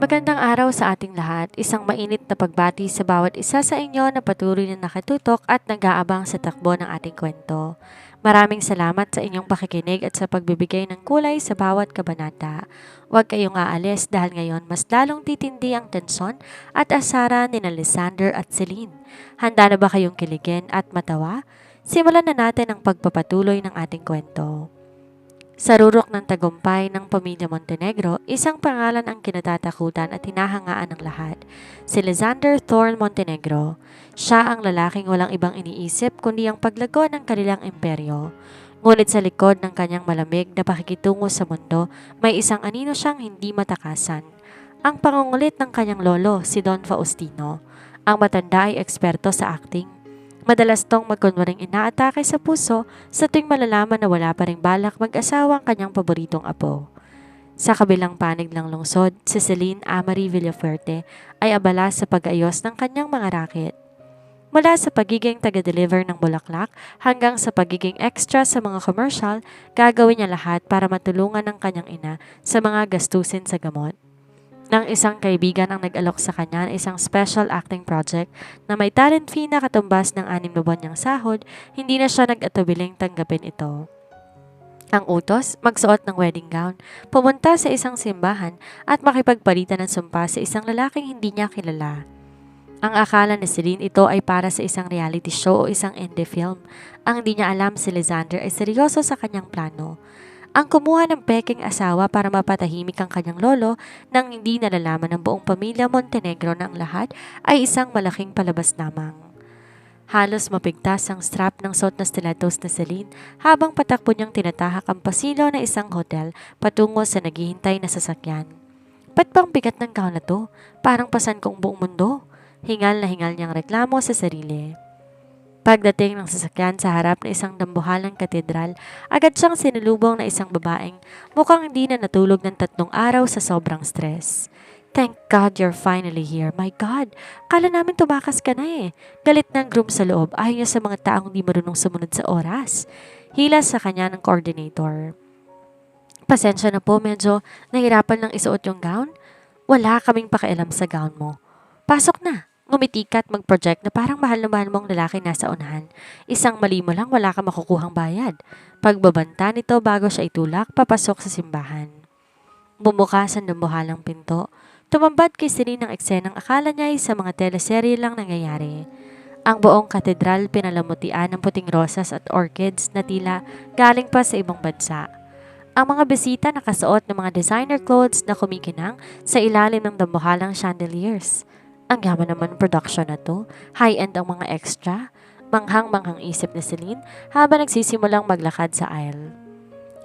Magandang araw sa ating lahat. Isang mainit na pagbati sa bawat isa sa inyo na patuloy na nakatutok at nag-aabang sa takbo ng ating kwento. Maraming salamat sa inyong pakikinig at sa pagbibigay ng kulay sa bawat kabanata. Huwag kayong aalis dahil ngayon mas lalong titindi ang tensyon at asara ni Lysander at Celine. Handa na ba kayong kiligin at matawa? Simulan na natin ang pagpapatuloy ng ating kwento. Sa rurok ng tagumpay ng pamilya Montenegro, isang pangalan ang kinatatakutan at hinahangaan ng lahat. Si Lysander Thorne Montenegro. Siya ang lalaking walang ibang iniisip kundi ang paglago ng kanilang imperyo. Ngunit sa likod ng kanyang malamig na pakikitungo sa mundo, may isang anino siyang hindi matakasan. Ang pangungulit ng kanyang lolo, si Don Faustino. Ang matanda ay eksperto sa acting. Madalas tong magkunwaring inaatake sa puso sa tuwing malalaman na wala pa ring balak mag-asawa ang kanyang paboritong apo. Sa kabilang panig ng lungsod, si Celine Amarie Villafuerte ay abala sa pag-ayos ng kanyang mga raket. Mula sa pagiging taga-deliver ng bulaklak hanggang sa pagiging extra sa mga commercial, gagawin niya lahat para matulungan ng kanyang ina sa mga gastusin sa gamot. Nang isang kaibigan ang nag-alok sa kanya ng isang special acting project na may talent fee na katumbas ng 6 na buwan niyang sahod, hindi na siya nag-atubiling tanggapin ito. Ang utos, magsuot ng wedding gown, pumunta sa isang simbahan at makipagpalitan ng sumpa sa isang lalaking hindi niya kilala. Ang akala ni Celine ito ay para sa isang reality show o isang indie film. Ang hindi niya alam si Lysander ay seryoso sa kanyang plano. Ang kumuha ng peking asawa para mapatahimik ang kanyang lolo nang hindi nalalaman ng buong pamilya Montenegro na ang lahat ay isang malaking palabas lamang. Halos mapigtas ang strap ng suot na stilettos na Celine habang patakbo niyang tinatahak ang pasilyo na isang hotel patungo sa naghihintay na sasakyan. Ba't bang bigat ng gown na to? Parang pasan kong buong mundo. Hingal na hingal niyang reklamo sa sarili. Pagdating ng sasakyan sa harap ng isang dambuhalang katedral, agad siyang sinulubong na isang babaeng mukhang hindi na natulog ng 3 araw sa sobrang stress. Thank God you're finally here. My God, kala namin tumakas ka na eh. Galit ng groom sa loob, ayaw niya sa mga taong di marunong sumunod sa oras. Hila sa kanya ng coordinator. Pasensya na po, medyo nahirapan lang isuot yung gown. Wala kaming pakialam sa gown mo. Pasok na. Ngumiti ka at mag-project na parang mahal na mahal mong lalaki nasa unahan. Isang mali mo lang, wala ka makukuhang bayad. Pagbabanta nito bago siya itulak, papasok sa simbahan. Bumukas ang dambuhalang pinto. Tumambad kay Celine ang eksenang akala niya ay sa mga teleserye lang nangyayari. Ang buong katedral pinalamutian ng puting rosas at orchids na tila galing pa sa ibang bansa. Ang mga bisita nakasuot ng mga designer clothes na kumikinang sa ilalim ng dambuhalang chandeliers. Ang yaman naman production na to, high-end ang mga extra, manghang-manghang isip ni Celine habang nagsisimulang maglakad sa aisle.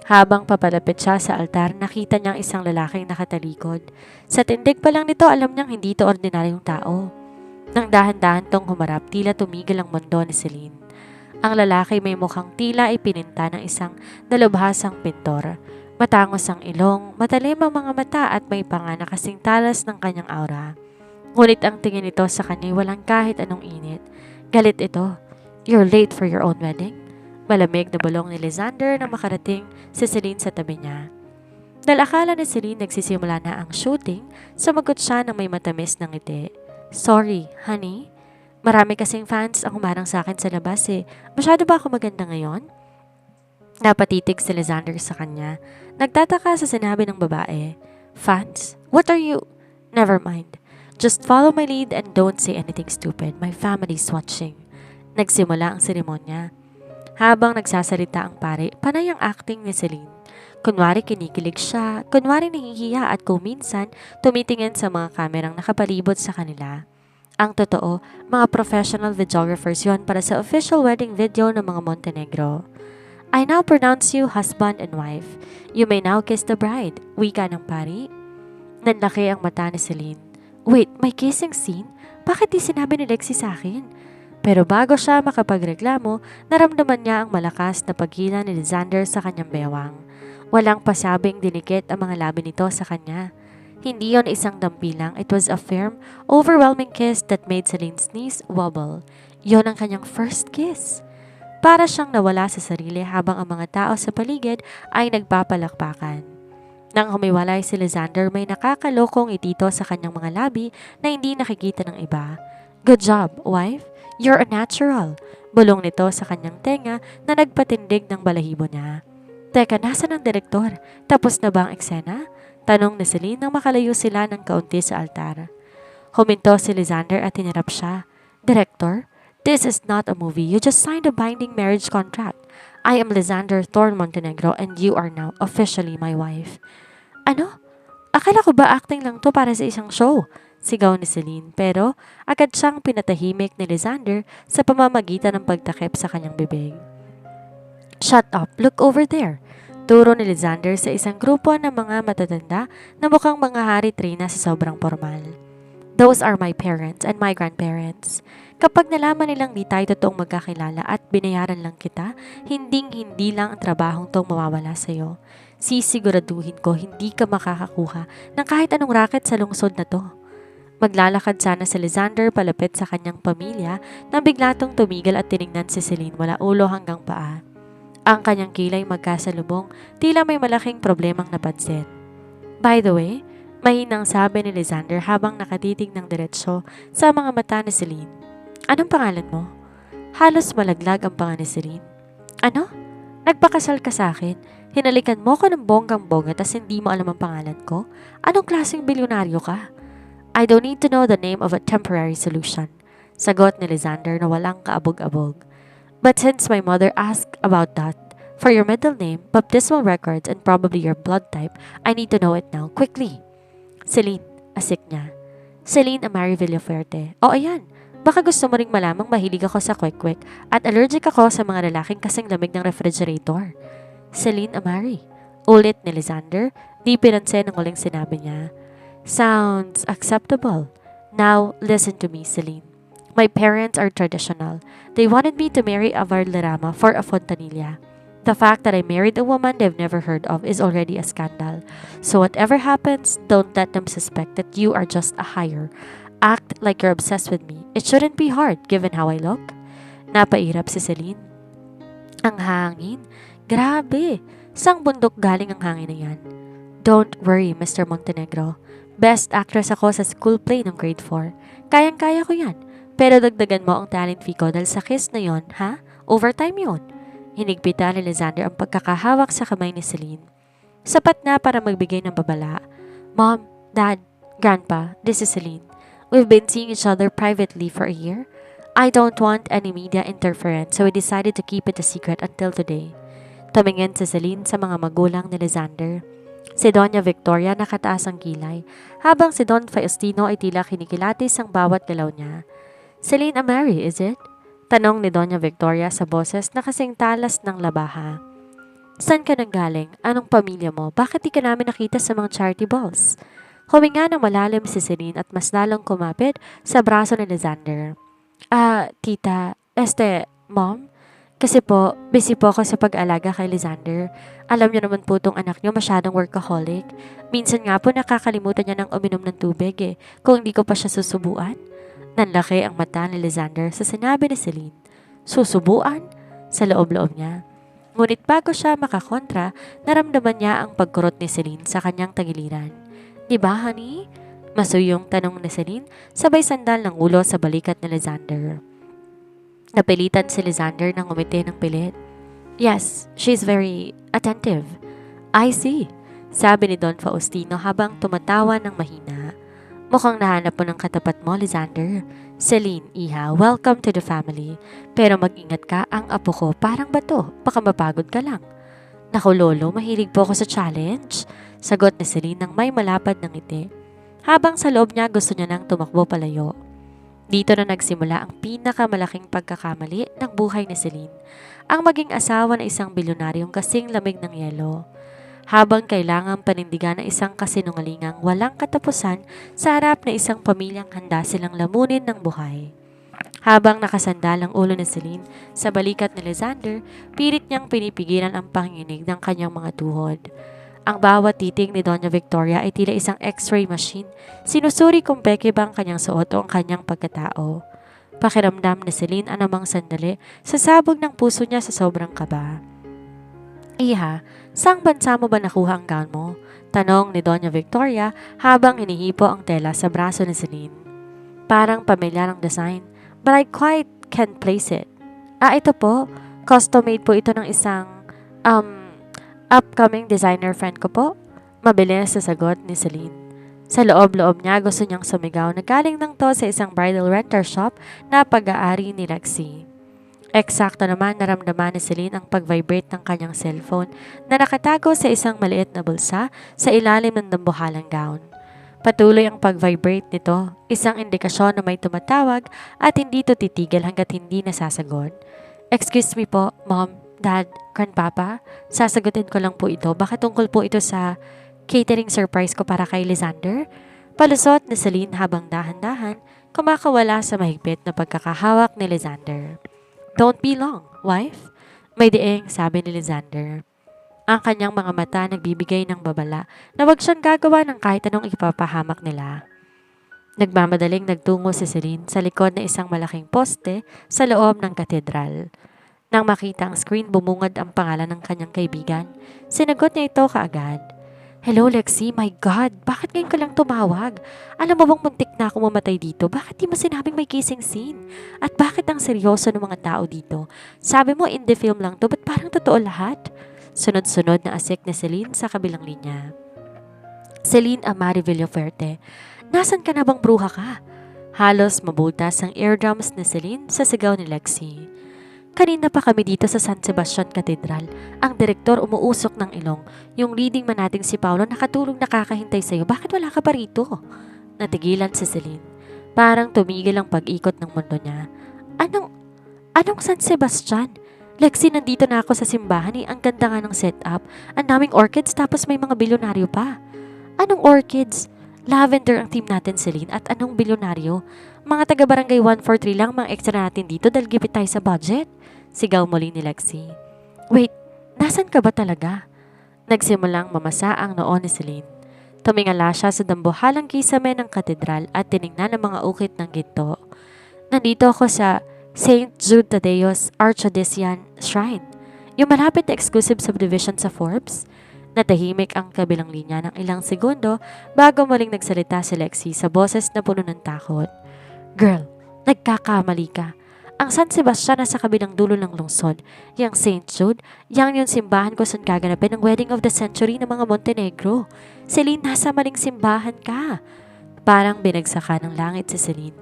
Habang papalapit siya sa altar, nakita niyang isang lalaking nakatalikod. Sa tindig pa lang nito, alam niyang hindi ito ordinaryong tao. Nang dahan-dahan tong humarap, tila tumigil ang mundo ni Celine. Ang lalaki may mukhang tila ay pininta ng isang dalubhasang pintor. Matangos ang ilong, matalim ang mga mata at may panga na kasing talas ng kanyang aura. Ngunit ang tingin nito sa kanya walang kahit anong init. Galit ito. You're late for your own wedding? Malamig na bulong ni Lysander na makarating si Celine sa tabi niya. Dahil akala ni Celine nagsisimula na ang shooting, sumagot siya ng may matamis na ngiti. Sorry, honey. Marami kasing fans ang humarang sa akin sa labas eh. Masyado ba ako maganda ngayon? Napatitig si Lysander sa kanya. Nagtataka sa sinabi ng babae. Fans? What are you? Never mind. Just follow my lead and don't say anything stupid. My family's watching. Nagsimula ang seremonya. Habang nagsasalita ang pare, panay ang acting ni Celine. Kunwari kinikilig siya, kunwari nahihiya at kung minsan tumitingin sa mga kamerang nakapalibot sa kanila. Ang totoo, mga professional videographers yon para sa official wedding video ng mga Montenegro. I now pronounce you husband and wife. You may now kiss the bride. Wika ng pari. Nanlaki ang mata ni Celine. Wait, may kissing scene? Bakit di sinabi ni Lexie sa akin? Pero bago siya makapagreklamo, naramdaman niya ang malakas na paghila ni Lysander sa kanyang bewang. Walang pasabing dinikit ang mga labi nito sa kanya. Hindi yon isang dampilang, it was a firm, overwhelming kiss that made Celine's knees wobble. Yon ang kanyang first kiss. Para siyang nawala sa sarili habang ang mga tao sa paligid ay nagpapalakpakan. Nang humiwalay si Lysander, may nakakalokong itito sa kanyang mga labi na hindi nakikita ng iba. Good job, wife. You're a natural. Bulong nito sa kanyang tenga na nagpatindig ng balahibo niya. Teka, nasa ng direktor? Tapos na ba ang eksena? Tanong ni Celine nang makalayo sila ng kaunti sa altar. Huminto si Lysander at hinarap siya. Director, this is not a movie. You just signed a binding marriage contract. I am Lysander Thorn Montenegro and you are now officially my wife. Ano? Akala ko ba acting lang to para sa isang show? Sigaw ni Celine pero agad siyang pinatahimik ni Lysander sa pamamagitan ng pagtakip sa kanyang bibig. Shut up, look over there. Turo ni Lysander sa isang grupo ng mga matatanda na mukhang mga hari trina sa sobrang formal. Those are my parents and my grandparents. Kapag nalaman nilang di tayo totoong magkakilala at binayaran lang kita, hindi lang ang trabahong tong mawawala sa'yo. Sisiguraduhin ko hindi ka makakakuha ng kahit anong racket sa lungsod na to. Maglalakad sana si Lysander palapit sa kanyang pamilya nang bigla tong tumigil at tiningnan si Celine mula ulo hanggang paa. Ang kanyang kilay magkasalubong, tila may malaking problemang napansin. By the way, mahinang sabi ni Lysander habang nakatitig ng diretsyo sa mga mata ni Celine. Anong pangalan mo? Halos malaglag ang panga ni Celine. Ano? Nagpakasal ka sa akin? Hinalikan mo ko ng bonggang-bongga tas hindi mo alam ang pangalan ko? Anong klaseng bilyonaryo ka? I don't need to know the name of a temporary solution. Sagot ni Lysander na walang kaabog-abog. But since my mother asked about that, for your middle name, baptismal records, and probably your blood type, I need to know it now, quickly. Celine, asik niya. Celine Amari Villafuerte. O ayan, baka gusto mo ring malamang mahilig ako sa kwek-kwek at allergic ako sa mga lalaking kasing lamig ng refrigerator. Celine Amari. Ulit ni Lysander, di pinansin ang uling sinabi niya. Sounds acceptable. Now, listen to me, Celine. My parents are traditional. They wanted me to marry a Valderrama for a Fontanilla. The fact that I married a woman they've never heard of is already a scandal. So whatever happens, don't let them suspect that you are just a hire. Act like you're obsessed with me. It shouldn't be hard given how I look. Napairap si Celine. Ang hangin? Grabe! Sang bundok galing ang hangin na yan? Don't worry, Mr. Montenegro. Best actress ako sa school play ng grade 4. Kayang-kaya ko yan. Pero dagdagan mo ang talent fee ko dahil sa kiss na yon, ha? Overtime yon. Hinigpitan ni Lysander ang pagkakahawak sa kamay ni Celine. Sapat na para magbigay ng babala. Mom, Dad, Grandpa, this is Celine. We've been seeing each other privately for a year. I don't want any media interference so we decided to keep it a secret until today. Tumingin si Celine sa mga magulang ni Lysander. Si Doña Victoria nakataas ang kilay, habang si Don Faustino ay tila kinikilatis ang bawat galaw niya. Celine Amari, is it? Tanong ni Doña Victoria sa boses na kasing talas ng labaha. Saan ka nanggaling? Anong pamilya mo? Bakit di ka namin nakita sa mga charity balls? Huminga ng malalim si Celine at mas lalong kumapit sa braso ni Lysander. Tita, Mom? Kasi po, busy po ako sa pag-alaga kay Lysander. Alam niyo naman po tong anak niyo masyadong workaholic. Minsan nga po nakakalimutan niya ng uminom ng tubig kung hindi ko pa siya susubuan. Nanlaki ang mata ni Lysander sa sinabi ni Celine. Susubuan? Sa loob-loob niya. Ngunit bago siya makakontra, naramdaman niya ang pagkurot ni Celine sa kanyang tagiliran. Diba, honey? Masuyong tanong ni Celine, sabay sandal ng ulo sa balikat ni Lysander. Napilitan si Lysander ng umiti ng pilit. Yes, she's very attentive. I see, sabi ni Don Faustino habang tumatawa ng mahina. Mukhang nahanap mo ng katapat mo, Lysander. Celine, iha, welcome to the family. Pero mag-ingat ka, ang apo ko parang bato, baka mapagod ka lang. Naku lolo, mahilig po ako sa challenge. Sagot ni Celine nang may malapad ng ngiti. Habang sa loob niya gusto niya nang tumakbo palayo. Dito na nagsimula ang pinakamalaking pagkakamali ng buhay ni Celine. Ang maging asawa ng isang bilyonaryong kasing lamig ng yelo. Habang kailangang panindigan ng isang kasinungalingang walang katapusan sa harap na isang pamilyang handa silang lamunin ng buhay. Habang nakasandal ang ulo ni Celine sa balikat ni Lysander, pilit niyang pinipigilan ang panginginig ng kanyang mga tuhod. Ang bawat titing ni Doña Victoria ay tila isang x-ray machine. Sinusuri kung peke ba ang kanyang suot o ang kanyang pagkatao. Pakiramdam ni Celine anumang sandali sa sabog ng puso niya sa sobrang kaba. Iha, saang bansa mo ba nakuha ang gown mo? Tanong ni Doña Victoria habang hinihipo ang tela sa braso ni Celine. Parang pamilyar ang design, but I quite can't place it. Ito po. Custom-made po ito ng isang upcoming designer friend ko po. Mabilis sa sagot ni Celine. Sa loob-loob niya gusto niyang sumigaw na galing lang to sa isang bridal renter shop na pag-aari ni Lexie. Eksakto naman naramdaman ni Celine ang pag-vibrate ng kanyang cellphone na nakatago sa isang maliit na bulsa sa ilalim ng dambuhalang gown. Patuloy ang pag-vibrate nito, isang indikasyon na may tumatawag at hindi ito titigil hanggat hindi nasasagot. Excuse me po, Mom, Dad, Grandpapa, sasagutin ko lang po ito. Bakit tungkol po ito sa catering surprise ko para kay Lysander? Palusot ni Celine habang dahan-dahan kumakawala sa mahigpit na pagkakahawak ni Lysander. Don't be long, wife. May dieng sabi ni Lysander. Ang kanyang mga mata nagbibigay ng babala na wag siyang gagawa ng kahit anong ipapahamak nila. Nagmamadaling nagtungo si Celine sa likod na isang malaking poste sa loob ng katedral. Nang makita ang screen, bumungad ang pangalan ng kanyang kaibigan. Sinagot niya ito kaagad. Hello, Lexie. My God, bakit ngayon ka lang tumawag? Alam mo bang muntik na ako mamatay dito? Bakit di mo sinabing may kissing scene? At bakit ang seryoso ng mga tao dito? Sabi mo indie film lang to, ba't parang totoo lahat? Sunod-sunod na asik ni Celine sa kabilang linya. Celine Amari Villaferte, nasan ka na bang bruha ka? Halos mabutas ang eardrums ni Celine sa sigaw ni Lexie. Kanina pa kami dito sa San Sebastian Cathedral. Ang direktor umuusok ng ilong. Yung leading man nating si Paolo nakatulong nakakahintay sa'yo. Bakit wala ka pa rito? Natigilan si Celine. Parang tumigil ang pag-ikot ng mundo niya. Anong San Sebastian? Lexie, nandito na ako sa simbahan eh. Ang ganda nga ng setup. Ang daming orchids tapos may mga bilyonaryo pa. Anong orchids? Lavender ang team natin, Celine. At anong bilyonaryo? Mga taga-barangay 143 lang mga extra natin dito dahil gipit tayo sa budget. Sigaw muli ni Lexie. Wait, nasan ka ba talaga? Nagsimulang mamasa ang noo ni Celine. Tumingala siya sa dambuhalang kisame ng katedral at tinignan ang mga ukit ng ginto. Nandito ako sa St. Jude Tadeo's Archdiocese Shrine. Yung malapit na exclusive subdivision sa Forbes. Natahimik ang kabilang linya ng ilang segundo bago muling nagsalita si Lexie sa boses na puno ng takot. Girl, nagkakamali ka. Ang San Sebastian nasa kabilang dulo ng lungsod. Yang St. Jude, yung simbahan ko saan gaganapin ang wedding of the century ng mga Montenegro. Celine, nasa maling simbahan ka. Parang binagsakan ng langit si Celine.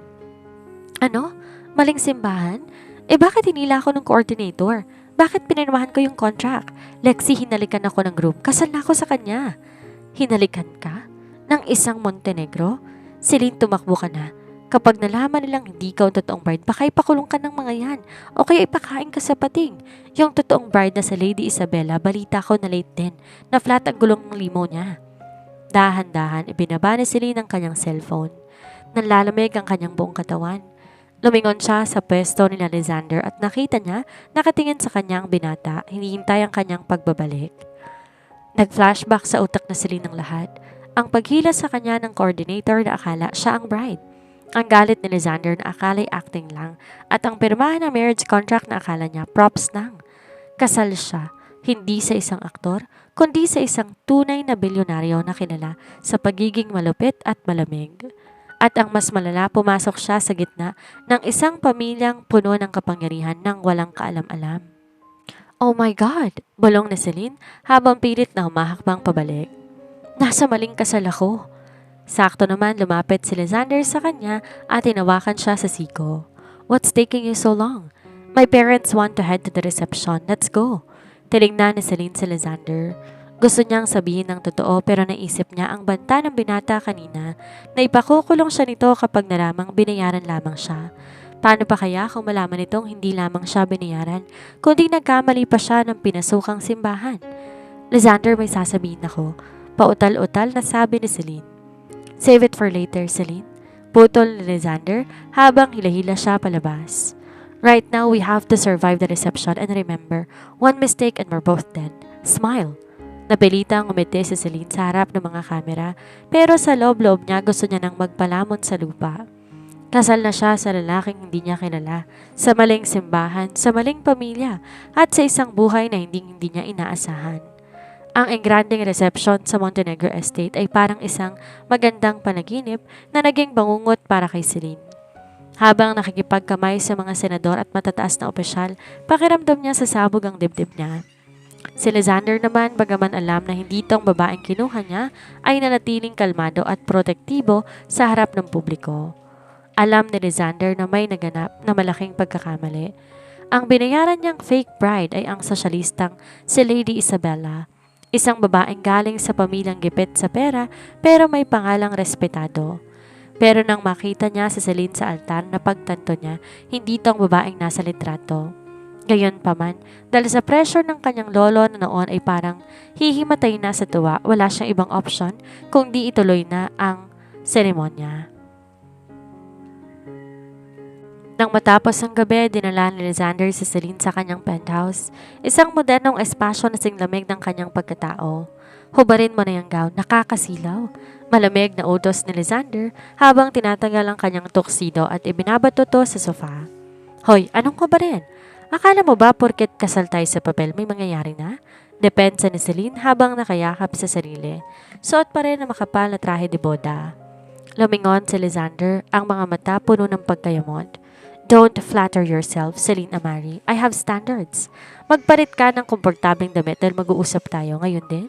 Ano? Maling simbahan? Bakit hinila ako ng coordinator? Bakit pinirmahan ko yung contract? Lexie, hinalikan ako ng group. Kasal na ako sa kanya. Hinalikan ka? Ng isang Montenegro? Celine, tumakbo ka na. Kapag nalaman nilang hindi ka ang totoong bride, baka ipakulong ka ng mga yan. O kaya ipakain ka sa pating. Yung totoong bride na sa Lady Isabella, balita ko na late din. Na flat ang gulong ng limo niya. Dahan-dahan, ibinaba ni Celine ang kanyang cellphone. Nanlalamig ang kanyang buong katawan. Lumingon siya sa pwesto ni Lysander at nakita niya nakatingin sa kanyang binata, hinihintay ang kanyang pagbabalik. Nag-flashback sa utak na Celine ng lahat. Ang paghila sa kanya ng coordinator na akala siya ang bride. Ang galit ni Lysander na akala'y acting lang at ang pirmahan ng marriage contract na akala niya props lang. Kasal siya, hindi sa isang aktor, kundi sa isang tunay na bilyonaryo na kilala sa pagiging malupit at malamig. At ang mas malala, pumasok siya sa gitna ng isang pamilyang puno ng kapangyarihan ng walang kaalam-alam. Oh my God! Bulong ni Celine habang pilit na humahakbang pabalik. Nasa maling kasal ako. Sakto naman lumapit si Lysander sa kanya at tinawakan siya sa siko. What's taking you so long? My parents want to head to the reception. Let's go. Tinignan ni Celine si Lysander. Gusto niyang sabihin ng totoo pero naisip niya ang banta ng binata kanina na ipakukulong siya nito kapag nalamang binayaran lamang siya. Paano pa kaya kung malaman nitong hindi lamang siya binayaran, kundi nagkamali pa siya ng pinasukang simbahan? Lysander, may sasabihin ako. Pautal-utal na sabi ni Celine. Save it for later, Celine. Putol ni Lysander habang hila-hila siya palabas. Right now, we have to survive the reception and remember, one mistake and we're both dead. Smile. Napilitang umiti si Celine sa harap ng mga kamera pero sa loob-loob niya gusto niya nang magpalamon sa lupa. Kasal na siya sa lalaking hindi niya kilala, sa maling simbahan, sa maling pamilya at sa isang buhay na hindi niya inaasahan. Ang engranding reception sa Montenegro Estate ay parang isang magandang panaginip na naging bangungot para kay Celine. Habang nakikipagkamay sa mga senador at matataas na opisyal, pakiramdam niya sa sabog ang dibdib niya. Si Lysander naman, bagaman alam na hindi itong babaeng kinuha niya, ay nanatiling kalmado at protektibo sa harap ng publiko. Alam ni Lysander na may naganap na malaking pagkakamali. Ang binayaran niyang fake bride ay ang sosyalistang si Lady Isabella, isang babaeng galing sa pamilyang gipit sa pera pero may pangalang respetado. Pero nang makita niya si Celine sa altar, napagtanto niya hindi itong babaeng nasa litrato. Gayunpaman, dahil sa pressure ng kanyang lolo na noon ay parang hihimatay na sa tuwa, wala siyang ibang option kung di ituloy na ang seremonya. Nang matapos ang gabi, dinala ni Lysander si Celine sa kanyang penthouse, isang modernong espasyo na singlamig ng kanyang pagkatao. Hubarin mo na yung gown, nakakasilaw. Malamig na utos ni Lysander habang tinatagal ang kanyang tuxedo at ibinabato to sa sofa. Hoy, anong hubarin? Akala mo ba porket kasal tayo sa papel may mangyayari na? Depensa ni Celine habang nakayakap sa sarili. Suot pa rin ang makapal na trahe de boda. Lumingon si Lysander, ang mga mata puno ng pagkayamot. Don't flatter yourself, Celine Amari. I have standards. Magpalit ka ng komportabling damit dahil mag-uusap tayo ngayon din.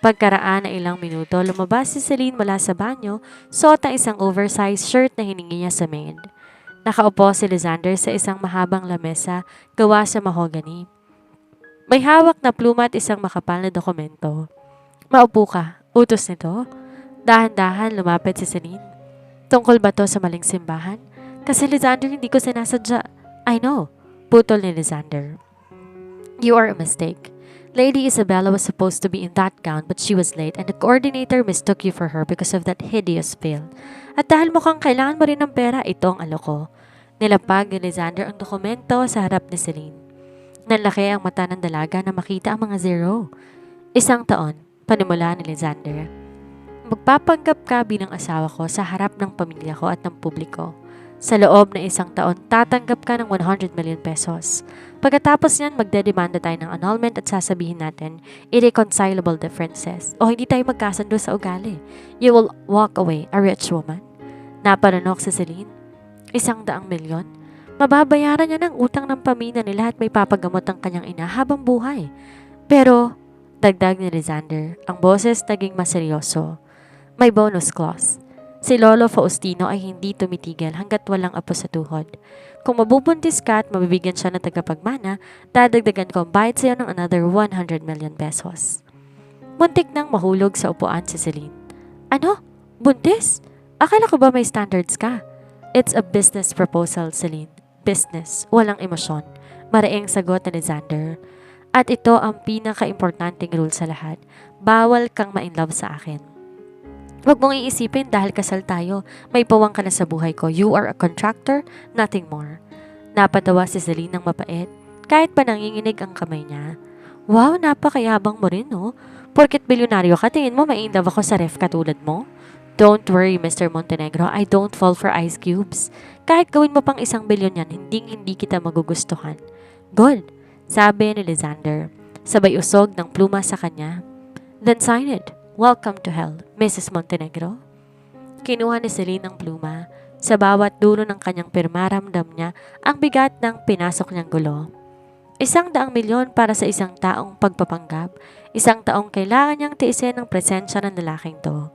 Pagkaraan ng ilang minuto, lumabas si Celine mula sa banyo, suot ang isang oversized shirt na hiningi niya sa maid. Nakaupo si Lysander sa isang mahabang lamesa gawa sa mahogany. May hawak na pluma at isang makapal na dokumento. Maupo ka, utos nito. Dahan-dahan lumapit si Celine. Tungkol ba to sa maling simbahan? Kasi Lysander, hindi ko sinasadya. I know, putol ni Lysander. You are a mistake. Lady Isabella was supposed to be in that gown but she was late and the coordinator mistook you for her because of that hideous veil. At dahil mukhang kailangan mo rin ng pera, ito ang aloko. Nilapag ni Lysander ang dokumento sa harap ni Celine. Nanlaki ang mata ng dalaga na makita ang mga zero. 1 taon, panimula ni Lysander. Magpapanggap ka bilang asawa ko sa harap ng pamilya ko at ng publiko. Sa loob ng 1 taon, tatanggap ka ng 100 million pesos. Pagkatapos niyan, magdedemanda tayo ng annulment at sasabihin natin, irreconcilable differences. O hindi tayo magkasundo sa ugali. You will walk away, a rich woman. Naparanok si Celine. 100 milyon? Mababayaran niya ng utang ng pamilya nila at may papagamot ang kanyang ina habang buhay. Pero, dagdag ni Lysander, ang boses naging maseryoso. May bonus clause. Si Lolo Faustino ay hindi tumitigil hanggat walang apo sa tuhod. Kung mabubuntis ka at mabibigyan siya ng tagapagmana, dadagdagan ko ang bayad sa'yo ng another 100 million pesos. Muntik nang mahulog sa upuan si Celine. Ano? Buntis? Akala ko ba may standards ka? It's a business proposal, Celine. Business. Walang emosyon. Maraing sagot ni Lysander. At ito ang pinaka-importanting rule sa lahat. Bawal kang ma-inlove sa akin. Huwag mong iisipin dahil kasal tayo, may pawang ka na sa buhay ko. You are a contractor, nothing more. Napatawa si Celine ng mapait, kahit pa nanginginig ang kamay niya. Wow, napakayabang mo rin, no? Porket bilyonaryo ka, tingin mo ma-inlove ako sa ref katulad mo? Don't worry, Mr. Montenegro, I don't fall for ice cubes. Kahit gawin mo pang 1 bilyon yan, hindi kita magugustuhan. Good, sabi ni Lysander, sabay usog ng pluma sa kanya. Then sign it. Welcome to hell, Mrs. Montenegro. Kinuha ni Celine ang pluma. Sa bawat dulo ng kanyang pirma, ramdam niya ang bigat ng pinasok niyang gulo. 100 milyon para sa isang taong pagpapanggap. 1 taong kailangan niyang tiisin ang presensya ng lalaking to.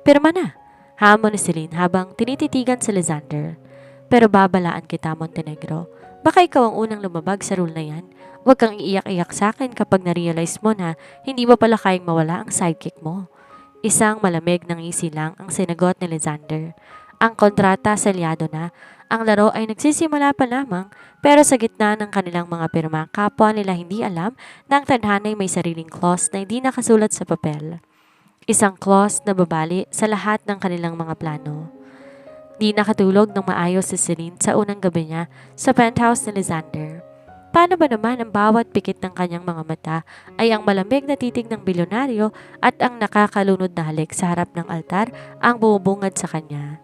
Pirma na, hamon ni Celine habang tinititigan si Lysander. Pero babalaan kita, Montenegro. Baka ikaw ang unang lumabag sa rule na yan. Huwag kang iiyak-iyak sa akin kapag na-realize mo na hindi mo pala kayang mawala ang sidekick mo. Isang malamig ng ngisi lang ang sinagot ni Lysander. Ang kontrata selyado na. Ang laro ay nagsisimula pa lamang pero sa gitna ng kanilang mga pirma, kapwa nila hindi alam na ang tadhana ay may sariling clause na hindi nakasulat sa papel. Isang clause na babali sa lahat ng kanilang mga plano. Di nakatulog ng maayos si Celine sa unang gabi niya sa penthouse ni Lysander. Paano ba naman ang bawat pikit ng kanyang mga mata ay ang malamig na titig ng bilyonaryo at ang nakakalunod na halik sa harap ng altar ang bumubungad sa kanya.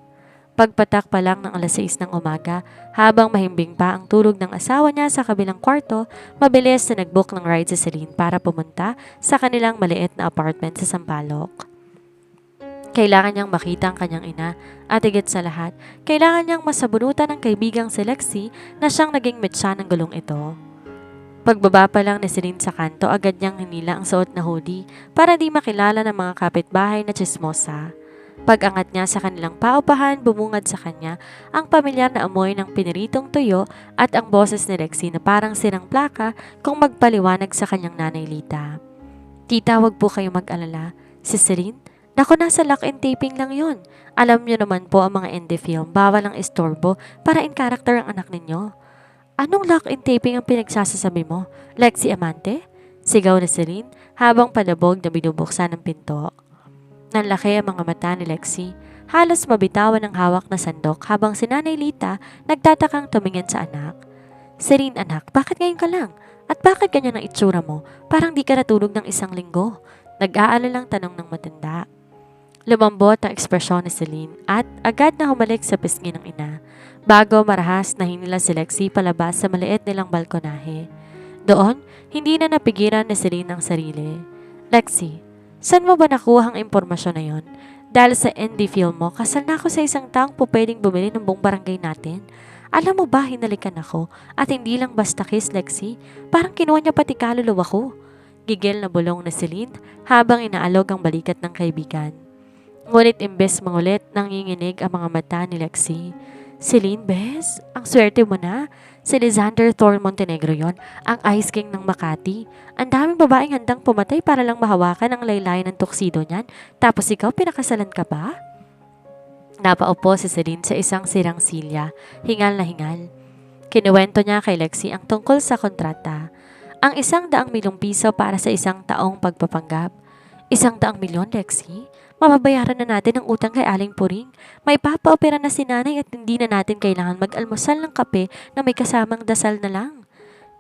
Pagpatak pa lang ng 6 ng umaga, habang mahimbing pa ang tulog ng asawa niya sa kabilang kwarto, mabilis na nag-book ng ride si Celine para pumunta sa kanilang maliit na apartment sa Sampaloc. Kailangan niyang makita ang kanyang ina at higit sa lahat, kailangan niyang masabunutan ng kaibigang si Lexi na siyang naging metsa ng gulong ito. Pagbaba pa lang ni Celine sa kanto, agad niyang hinila ang suot na hoodie para di makilala ng mga kapitbahay na chismosa. Pag-angat niya sa kanilang paupahan, bumungad sa kanya ang pamilyar na amoy ng piniritong tuyo at ang boses ni Lexi na parang sirang plaka kung magpaliwanag sa kanyang nanay Lita. Tita, wag po kayo mag-alala. Si Celine? Naku, nasa lock and taping lang yon. Alam niyo naman po ang mga indie film, bawal ang istorbo para in character ang anak ninyo. Anong lock and taping ang pinagsasasabi mo? Lexi Amante? Sigaw ni Celine habang palabog na binubuksan ng pinto. Nanlaki ang mga mata ni Lexi. Halos mabitawan ang hawak na sandok habang si Nanay Lita nagtatakang tumingin sa anak. Celine anak, bakit ngayon ka lang? At bakit ganyan ang itsura mo? Parang di ka natulog ng 1 linggo. Nag-aalalang tanong ng matanda. Lumambot ang ekspresyon ni Celine at agad na humalik sa pisngi ng ina. Bago marahas na hinila si Lexi palabas sa maliit nilang balkonahe. Doon, hindi na napigilan ni Celine ang sarili. Lexi, saan mo ba nakuha ang impormasyon na yon? Dahil sa indie film mo, kasal na ako sa isang taong pwedeng bumili ng buong barangay natin. Alam mo ba, hinalikan ako at hindi lang basta kiss, Lexi. Parang kinuha niya pati kaluluwa ko. Gigil na bulong na Celine habang inaalog ang balikat ng kaibigan. Ngunit imbes mangulit, nanginginig ang mga mata ni Lexi. Celine, bes, ang swerte mo na. Si Lizander Thor Montenegro yon, ang Ice King ng Makati. Ang daming babaeng handang pumatay para lang mahawakan ang laylayan ng tuksido niyan. Tapos ikaw, pinakasalan ka ba? Napaupo si Celine sa isang sirang silya, hingal na hingal. Kinuwento niya kay Lexi ang tungkol sa kontrata. Ang 100,000,000 piso para sa 1 taong pagpapanggap. 100,000,000, Lexi? Mababayaran na natin ang utang kay Aling Puring. May papaopera na si nanay at hindi na natin kailangan mag-almusal ng kape na may kasamang dasal na lang.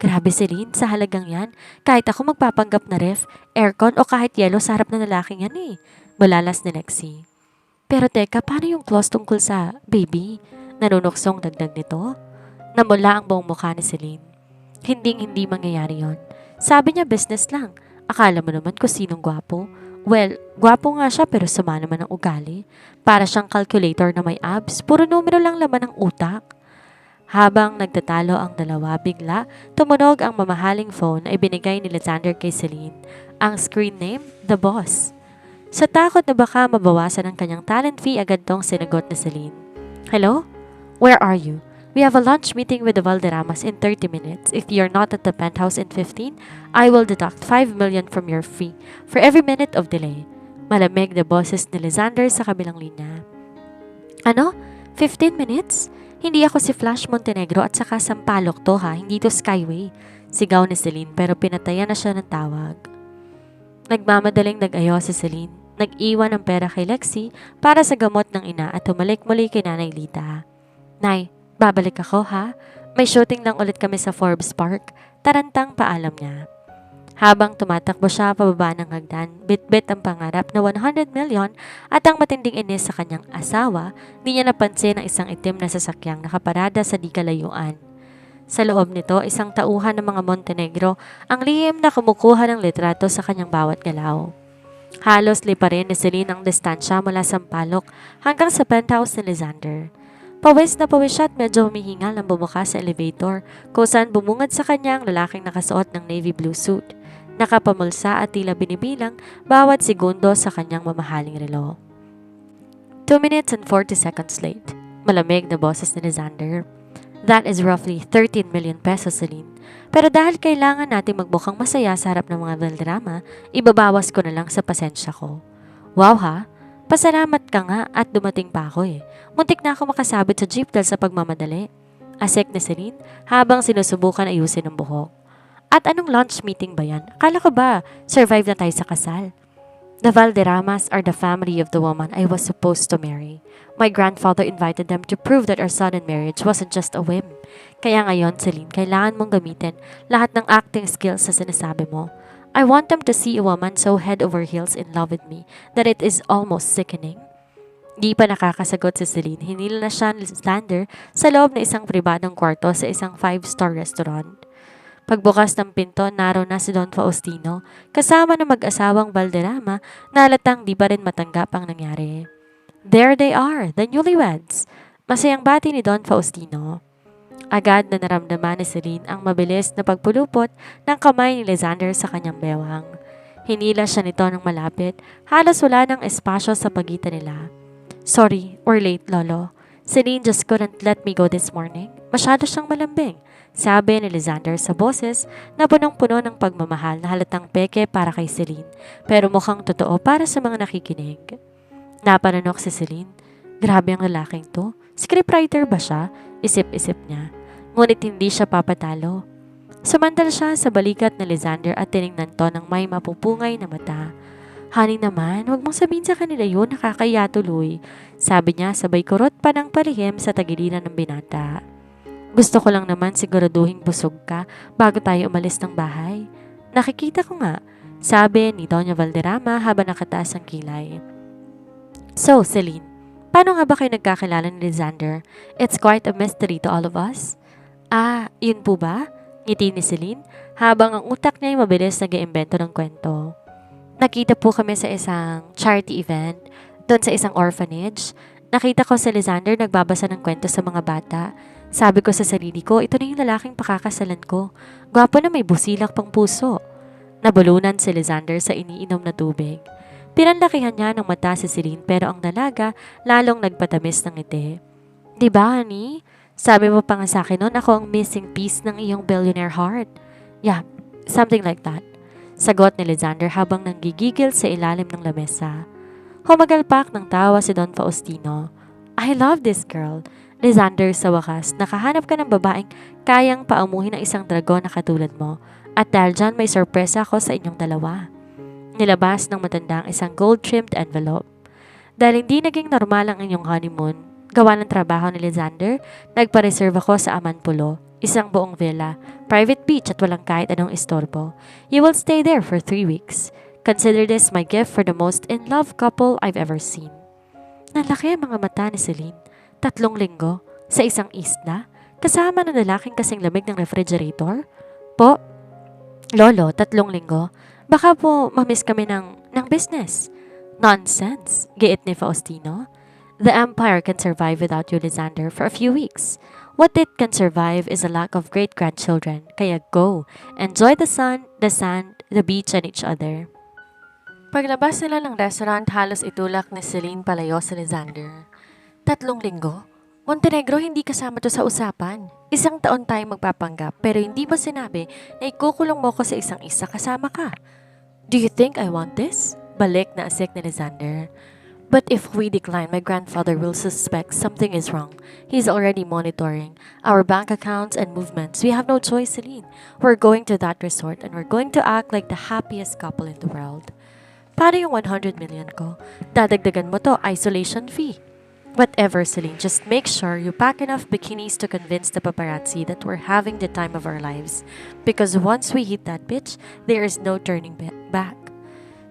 Grabe, Celine, sa halagang yan, kahit ako magpapanggap na ref, aircon o kahit yelo sa harap na lalaking yan eh. Bulalas ni Lexi. Pero teka, paano yung clause tungkol sa baby? Nanunuksong dagdag nito. Namula ang buong mukha ni Celine. Hindi mangyayari yon. Sabi niya business lang. Akala mo naman kung sinong gwapo. Well, gwapo nga siya pero sama naman ang ugali. Para siyang calculator na may abs, puro numero lang laman ng utak. Habang nagtatalo ang dalawa, bigla tumunog ang mamahaling phone na ibinigay ni Alexander kay Celine. Ang screen name, The Boss. Sa takot na baka mabawasan ang kanyang talent fee, agad tong sinagot ni Celine. Hello? Where are you? We have a lunch meeting with the Valderramas in 30 minutes. If you're not at the penthouse in 15, I will deduct 5 million from your fee for every minute of delay. Malamig na boses ni Lizander sa kabilang linya. Ano? 15 minutes? Hindi ako si Flash Montenegro at saka Sampaloc to ha, hindi to Skyway. Sigaw ni Celine pero pinatayan na siya ng tawag. Nagmamadaling nag-ayo si Celine. Nag-iwan ng pera kay Lexi para sa gamot ng ina at humalik muli kay Nanay Lita. Nay, babalik ako ha? May shooting lang ulit kami sa Forbes Park. Tarantang paalam niya. Habang tumatakbo siya pababa ng hagdan, bit-bit ang pangarap na 100 million at ang matinding inis sa kanyang asawa, di niya napansin ang isang itim na sasakyang nakaparada sa di kalayuan. Sa loob nito, isang tauhan ng mga Montenegro ang lihim na kumukuha ng litrato sa kanyang bawat galaw. Halos lipa rin ni Celine ang distansya mula Sampaloc hanggang sa penthouse ni Lizander. Pawis na pawis siya at medyo humihingal nang bumukas sa elevator kung saan bumungad sa kanya ang lalaking nakasuot ng navy blue suit. Nakapamulsa at tila binibilang bawat segundo sa kanyang mamahaling relo. 2 minutes and 40 seconds late. Malamig na boses ni Lizander. That is roughly 13 million pesos, Celine. Pero dahil kailangan nating magbukang masaya sa harap ng mga Valderrama, ibabawas ko na lang sa pasensya ko. Wow ha? Pasalamat ka nga at dumating pa ako eh. Muntik na ako makasabit sa jeep dahil sa pagmamadali. Asek ni Celine habang sinusubukan ayusin ang buhok. At anong lunch meeting ba yan? Akala ko ba survive na tayo sa kasal? The Valderramas are the family of the woman I was supposed to marry. My grandfather invited them to prove that our sudden marriage wasn't just a whim. Kaya ngayon, Celine, kailangan mong gamitin lahat ng acting skills sa sinasabi mo. I want them to see a woman so head over heels in love with me that it is almost sickening. Di pa nakakasagot si Celine, hinila na siya ni Lysander sa loob ng isang pribadong kwarto sa isang five-star restaurant. Pagbukas ng pinto, naroon na si Don Faustino, kasama ng mag-asawang Valderrama na halatang di pa rin matanggap ang nangyari. There they are, the newlyweds! Masayang bati ni Don Faustino. Agad na naramdaman ni Celine ang mabilis na pagpulupot ng kamay ni Lysander sa kanyang bewang. Hinila siya nito ng malapit, halos wala ng espasyo sa pagitan nila. Sorry, or late, Lolo. Celine just couldn't let me go this morning. Masyado siyang malambing, sabi ni Lysander sa boses na punong-puno ng pagmamahal na halatang peke para kay Celine, pero mukhang totoo para sa mga nakikinig. Napananok si Celine. Grabe ang lalaking to. Scriptwriter ba siya? Isip-isip niya. Ngunit hindi siya papatalo. Sumandal siya sa balikat ni Lysander at tiningnan to ng may mapupungay na mata. Honey naman, huwag mong sabihin sa kanila yun, nakakaya tuloy. Sabi niya sabay kurot pa ng palihim sa tagiliran ng binata. Gusto ko lang naman siguraduhin busog ka bago tayo umalis ng bahay. Nakikita ko nga, sabi ni Doña Valderrama habang nakataas ang kilay. So, Celine, paano nga ba kayo nagkakilala ni Lysander? It's quite a mystery to all of us. Ah, yun po ba? Ngiti ni Celine habang ang utak niya ay mabilis nag-iimbento ng kwento. Nakita po kami sa isang charity event doon sa isang orphanage. Nakita ko si Lysander nagbabasa ng kwento sa mga bata. Sabi ko sa sarili ko, ito na yung lalaking pakakasalan ko. Gwapo na may busilak pang puso. Nabulunan si Lysander sa iniinom na tubig. Pinanlakihan niya ng mata si Celine pero ang dalaga lalong nagpatamis ng ngiti. Diba, honey? Sabi mo pa nga sa akin noon, ako ang missing piece ng iyong billionaire heart. Yeah, something like that. Sagot ni Lysander habang nanggigigil sa ilalim ng lamesa. Humagalpak ng tawa si Don Faustino. I love this girl. Lysander, sa wakas, nakahanap ka ng babaeng kayang paamuhin ng isang dragon na katulad mo. At dahil dyan may sorpresa ako sa inyong dalawa. Nilabas ng matanda ang isang gold-trimmed envelope. Dahil hindi naging normal ang inyong honeymoon, gawa ng trabaho ni Lysander, nagpa-reserve ako sa Amanpulo, isang buong villa, private beach at walang kahit anong istorbo. You will stay there for 3 weeks. Consider this my gift for the most in-love couple I've ever seen. Nalaki ang mga mata ni Celine. 3 linggo, sa isang isla, kasama ng lalaking kasing lamig ng refrigerator? Po, Lolo, 3 linggo. Baka po mamiss kami ng business. Nonsense, giit ni Faustino. The empire can survive without you, Lysander, for a few weeks. What it can survive is a lack of great-grandchildren. Kaya go, enjoy the sun, the sand, the beach, and each other. Paglabas nila ng restaurant, halos itulak ni Celine palayo si Lysander. 3 linggo? Montenegro, hindi kasama to sa usapan. 1 taon tayong magpapanggap, pero hindi ba sinabi na ikukulong mo ko sa isang isa kasama ka? Do you think I want this? Balik na asik ni Lysander. But if we decline, my grandfather will suspect something is wrong. He's already monitoring our bank accounts and movements. We have no choice, Celine. We're going to that resort and we're going to act like the happiest couple in the world. Paano yung 100 million ko? Dadagdagan mo to, isolation fee. Whatever, Celine, just make sure you pack enough bikinis to convince the paparazzi that we're having the time of our lives. Because once we hit that pitch, there is no turning back.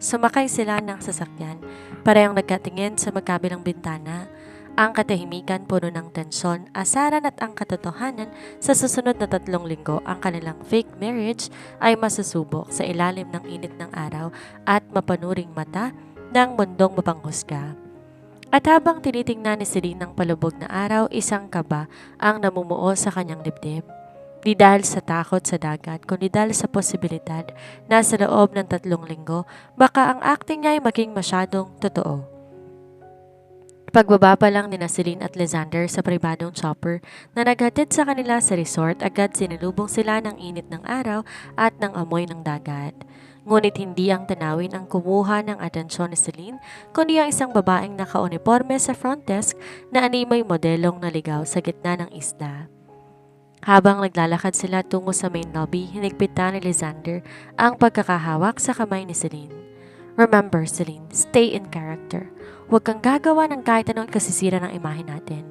Sumakay sila ng sasakyan, parehong nagkatingin sa magkabilang bintana. Ang katahimikan puno ng tensyon, asaran at ang katotohanan sa susunod na 3 linggo ang kanilang fake marriage ay masusubok sa ilalim ng init ng araw at mapanuring mata ng mundong mapanghusga. At habang tinitingnan ni Celine ng palubog na araw, isang kaba ang namumuo sa kanyang dibdib. Di dahil sa takot sa dagat, kundi dahil sa posibilidad na sa loob ng 3 linggo, baka ang acting niya ay maging masyadong totoo. Pagbaba pa lang ni Celine at Lysander sa pribadong chopper na naghatid sa kanila sa resort, agad sinilubong sila ng init ng araw at ng amoy ng dagat. Ngunit hindi ang tanawin ang kumuha ng atensyon ni Celine, kundi ang isang babaeng naka-uniforme sa front desk na animoy modelong naligaw sa gitna ng isla. Habang naglalakad sila tungo sa main lobby, hinigpitan ni Lysander ang pagkakahawak sa kamay ni Celine. Remember, Celine, stay in character. Huwag kang gagawa ng kahit anong kasisira ng imahe natin.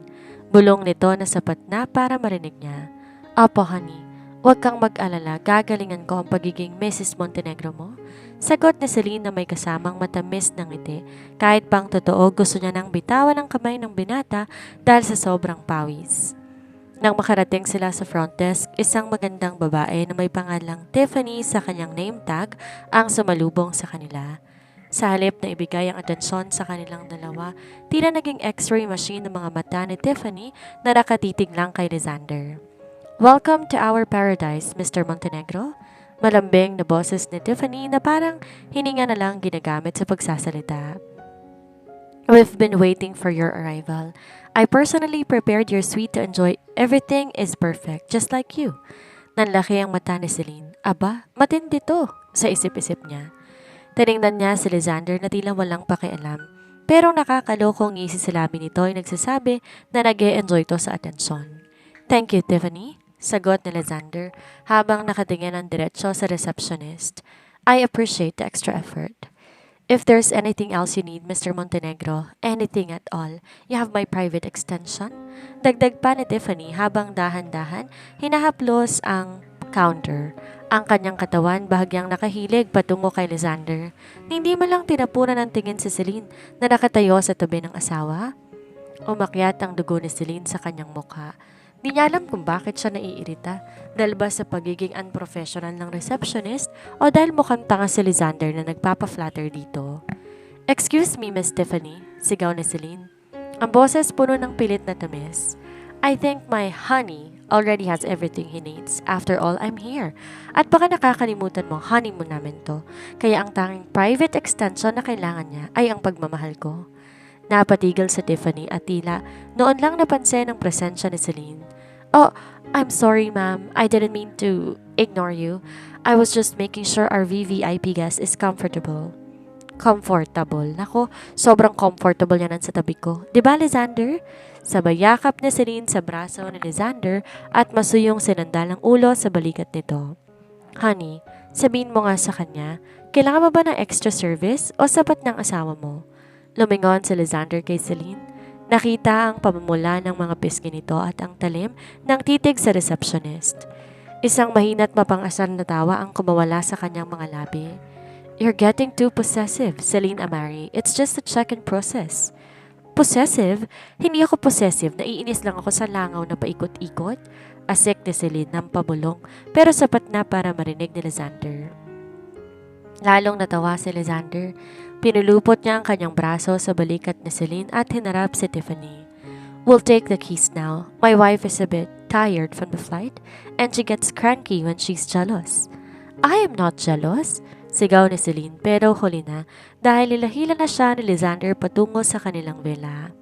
Bulong nito na sapat na para marinig niya. Opo, honey. Huwag kang mag-alala, gagalingan ko ang pagiging Mrs. Montenegro mo. Sagot ni Celine na may kasamang matamis ng ngiti. Kahit pang totoo, gusto niya nang bitawan ang kamay ng binata dahil sa sobrang pawis. Nang makarating sila sa front desk, isang magandang babae na may pangalang Tiffany sa kanyang name tag ang sumalubong sa kanila. Sa halip na ibigay ang atensyon sa kanilang dalawa, tila naging x-ray machine ng mga mata ni Tiffany na nakatitig lang kay Lysander. "Welcome to our paradise, Mr. Montenegro." Malambing na boses ni Tiffany na parang hininga na lang ginagamit sa pagsasalita. "We've been waiting for your arrival. I personally prepared your suite to enjoy. Everything is perfect, just like you." Nanlaki ang mata ni Celine. Aba, matindi to, sa isip-isip niya. Tiningnan niya si Lysander na tila walang pakialam. Pero nakakalokong ngisi sa labi nito ay nagsasabi na nag-e-enjoy to sa atensyon. "Thank you, Tiffany," sagot ni Lysander habang nakatingin ng diretsyo sa receptionist. "I appreciate the extra effort. If there's anything else you need, Mr. Montenegro, anything at all, you have my private extension." Dagdag pa ni Tiffany habang dahan-dahan hinahaplos ang counter. Ang kanyang katawan bahagyang nakahilig patungo kay Lysander. Hindi man lang tinapunan ng tingin si Celine na nakatayo sa tabi ng asawa. Umakyat ang dugo ni Celine sa kanyang mukha. Di niya alam kung bakit siya naiirita, dahil ba sa pagiging unprofessional ng receptionist o dahil mukhang tanga si Lysander na nagpapa-flatter dito. "Excuse me, Miss Tiffany," sigaw ni Celine. Ang boses puno ng pilit na tamis. "I think my honey already has everything he needs. After all, I'm here. At baka nakakalimutan mo, honeymoon namin to. Kaya ang tanging private extension na kailangan niya ay ang pagmamahal ko." Napatigil sa Tiffany at tila noon lang napansin ang presensya ni Celine. "Oh, I'm sorry ma'am. I didn't mean to ignore you. I was just making sure our VVIP guest is comfortable." Comfortable? Nako, sobrang comfortable niya nan sa tabi ko. Diba, Lysander? Sabay yakap ni Celine sa braso ni Lysander at masuyong sinandal ang ulo sa balikat nito. "Honey, sabihin mo nga sa kanya, kailangan mo ba ng extra service o sapat ng asawa mo?" Lumingon si Lysander kay Celine. Nakita ang pamumula ng mga pisngi nito at ang talim ng titig sa receptionist. Isang mahina't mapang-asar na tawa ang kumawala sa kanyang mga labi. "You're getting too possessive, Celine Amari. It's just a check-in process." "Possessive? Hindi ako possessive. Naiinis lang ako sa langaw na paikot-ikot." Asik ni Celine ng pabulong pero sapat na para marinig ni Lysander. Lalong natawa si Lysander. Pinulupot niya ang kanyang braso sa balikat ni Celine at hinarap si Tiffany. "We'll take the keys now. My wife is a bit tired from the flight and she gets cranky when she's jealous." "I am not jealous," sigaw ni Celine pero huli na dahil nilahila na siya ni Lysander patungo sa kanilang villa.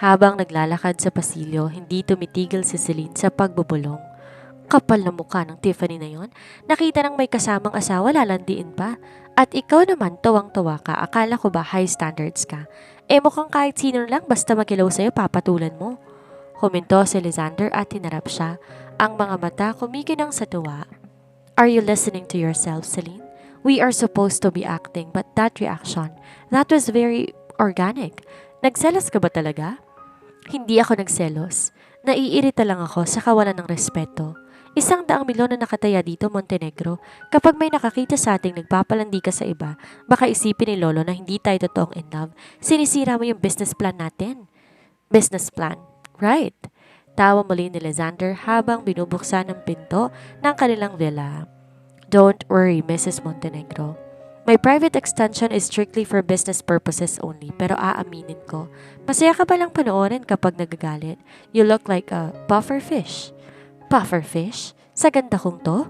Habang naglalakad sa pasilyo, hindi tumitigil si Celine sa pagbubulong. Kapal na mukha ng Tiffany na yon. Nakita ng may kasamang asawa, lalandiin pa. At ikaw naman, tuwang-tuwa ka. Akala ko ba high standards ka? Mukhang kahit sino lang basta magilaw sa'yo, papatulan mo. Huminto si Lysander at hinarap siya. Ang mga mata kumikinang sa tuwa. "Are you listening to yourself, Celine? We are supposed to be acting, but that reaction, that was very organic. Nagselos ka ba talaga?" "Hindi ako nagselos. Naiirita lang ako sa kawalan ng respeto. 100,000,000 na nakataya dito, Montenegro. Kapag may nakakita sa ating nagpapalandi ka sa iba, baka isipin ni Lolo na hindi tayo totoong in love. Sinisira mo yung business plan natin." "Business plan? Right." Tawa muli ni Lysander habang binubuksan ang pinto ng kanilang villa. "Don't worry, Mrs. Montenegro. My private extension is strictly for business purposes only, pero aaminin ko, masaya ka palang panoorin kapag nagagalit. You look like a puffer fish." "Pufferfish? Sa ganda kong to?"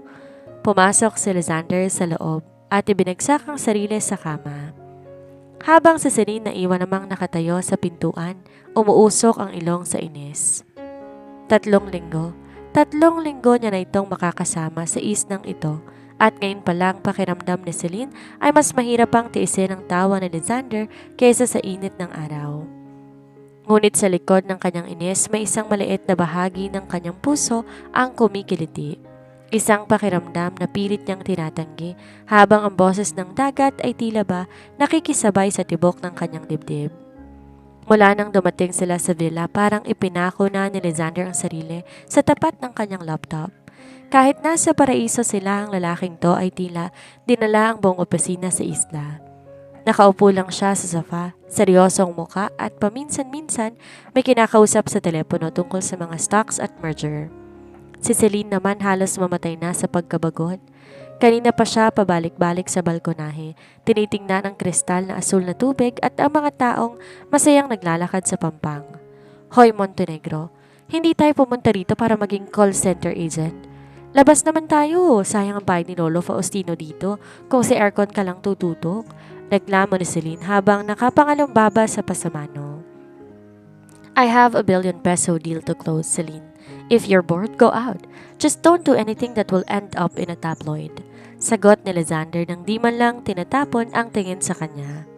Pumasok si Lysander sa loob at ibinagsak ang sarili sa kama. Habang si Celine naiwan namang nakatayo sa pintuan, umuusok ang ilong sa inis. 3 linggo. 3 linggo niya na itong makakasama sa isnang ito at ngayon pa lang pakiramdam ni Celine ay mas mahirap pang tiisin ang tawa ni Lysander kaysa sa init ng araw. Ngunit sa likod ng kanyang inis, may isang maliit na bahagi ng kanyang puso ang kumikiliti. Isang pakiramdam na pilit niyang tinatanggi habang ang boses ng dagat ay tila ba nakikisabay sa tibok ng kanyang dibdib. Mula nang dumating sila sa villa, parang ipinako na ni Lysander ang sarili sa tapat ng kanyang laptop. Kahit nasa paraiso sila, ang lalaking to ay tila dinala ang buong opisina sa isla. Nakaupo lang siya sa sofa, seryosong muka at paminsan-minsan may kinakausap sa telepono tungkol sa mga stocks at merger. Si Celine naman halos mamatay na sa pagkabagot. Kanina pa siya pabalik-balik sa balkonahe, tinitingnan ang kristal na asul na tubig at ang mga taong masayang naglalakad sa pampang. Hoy Montenegro, hindi tayo pumunta rito para maging call center agent. Labas naman tayo, sayang ang bayad ni Lolo Faustino dito kung si aircon ka lang tututok. Reklamo ni Celine habang nakapangalumbaba sa pasamano. I have ₱1 billion deal to close, Celine. If you're bored, go out. Just don't do anything that will end up in a tabloid. Sagot ni Lysander nang di man lang tinatapon ang tingin sa kanya.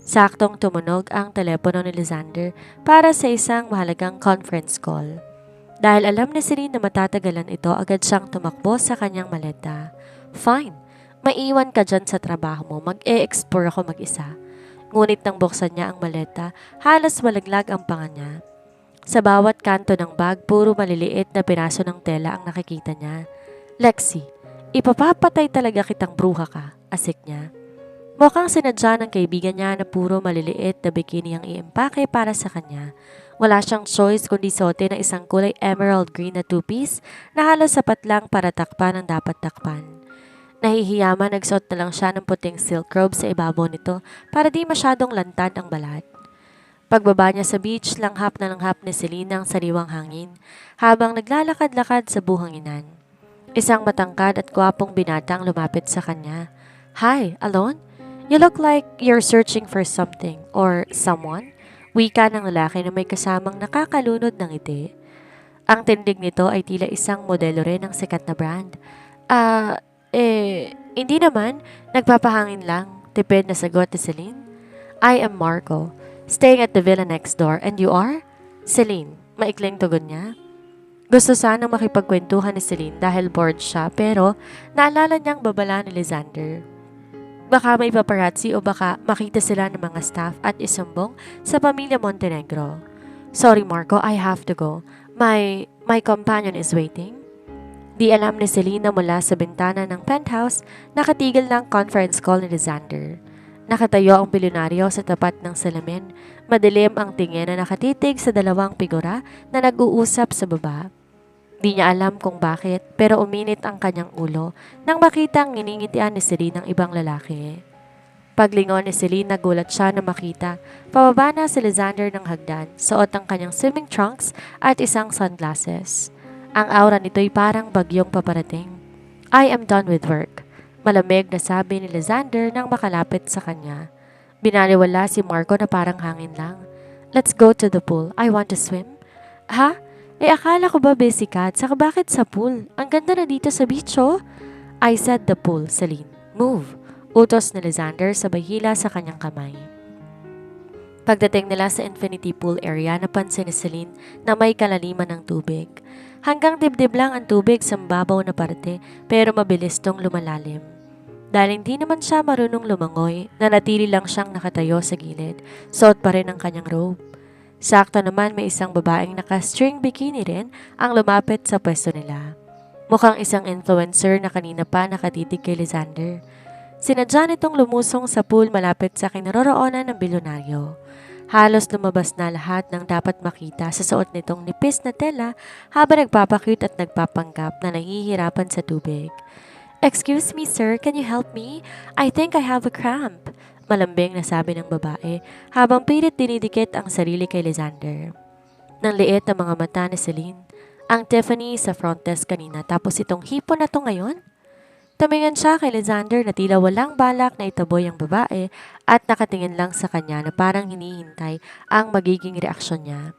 Saktong tumunog ang telepono ni Lysander para sa isang mahalagang conference call. Dahil alam ni Celine na matatagalan ito, agad siyang tumakbo sa kanyang maleta. Fine. Maiwan ka dyan sa trabaho mo, mag-e-explore ako mag-isa. Ngunit nang buksan niya ang maleta, halos malaglag ang panga niya. Sa bawat kanto ng bag, puro maliliit na piraso ng tela ang nakikita niya. Lexi, ipapapatay talaga kitang bruha ka, asik niya. Mukhang sinadya ng kaibigan niya na puro maliliit na bikini ang iimpake para sa kanya. Wala siyang choice kundi suotin ng isang kulay emerald green na two-piece na halos sapat lang para takpan ang dapat takpan. Nahihiyaman, nagsuot na lang siya ng puting silk robe sa ibabaw nito para di masyadong lantad ang balat. Pagbaba niya sa beach, langhap na langhap ni Celine ang sariwang hangin habang naglalakad-lakad sa buhanginan. Isang matangkad at gwapong binatang lumapit sa kanya. Hi, alone? You look like you're searching for something or someone. Wika ng lalaki na may kasamang nakakalunod ng ngiti. Ang tindig nito ay tila isang modelo rin ng sikat na brand. Hindi naman. Nagpapahangin lang. Tipid na sagot ni Celine. I am Marco, staying at the villa next door. And you are? Celine, maikling tugon niya. Gusto sanang makipagkwentuhan ni Celine dahil bored siya pero naalala niyang babala ni Lysander. Baka may paparazzi o baka makita sila ng mga staff at isumbong sa pamilya Montenegro. Sorry Marco, I have to go. My companion is waiting. Di alam ni Celine na mula sa bintana ng penthouse, nakatigil ng conference call ni Lysander. Nakatayo ang bilyonaryo sa tapat ng salamin. Madilim ang tingin na nakatitig sa dalawang figura na nag-uusap sa baba. Di niya alam kung bakit, pero uminit ang kanyang ulo nang makitang nginingitian ni Celine ng ibang lalaki. Paglingon ni Celine, nagulat siya na makita. Pababa na si Lysander ng hagdan, suot ang kanyang swimming trunks at isang sunglasses. Ang aura nito'y parang bagyong paparating. I am done with work. Malamig na sabi ni Lysander nang makalapit sa kanya. Binaliwala si Marco na parang hangin lang. Let's go to the pool. I want to swim. Ha? Akala ko ba busy ka? Saka bakit sa pool? Ang ganda na dito sa beach, oh. I said the pool, Celine. Move. Utos ni Lysander sabay hila sa kanyang kamay. Pagdating nila sa infinity pool area, napansin ni Celine na may kalaliman ng tubig. Hanggang dibdib lang ang tubig sa mababaw na parte pero mabilis tong lumalalim. Dahil hindi naman siya marunong lumangoy, nanatili lang siyang nakatayo sa gilid, suot pa rin ang kanyang robe. Sakto naman may isang babaeng naka-string bikini rin ang lumapit sa pwesto nila. Mukhang isang influencer na kanina pa nakatitig kay Lysander. Sinadya nitong lumusong sa pool malapit sa kinaroroonan ng bilyonaryo. Halos lumabas na lahat ng dapat makita sa suot nitong nipis na tela habang nagpapakyut at nagpapanggap na nahihirapan sa tubig. Excuse me sir, can you help me? I think I have a cramp. Malambing na sabi ng babae habang pilit dinidikit ang sarili kay Lysander. Nang liit ang mga mata ni Celine, ang Tiffany sa front desk kanina tapos itong hipon na to ngayon? Tumingan siya kay Lysander na tila walang balak na itaboy ang babae at nakatingin lang sa kanya na parang hinihintay ang magiging reaksyon niya.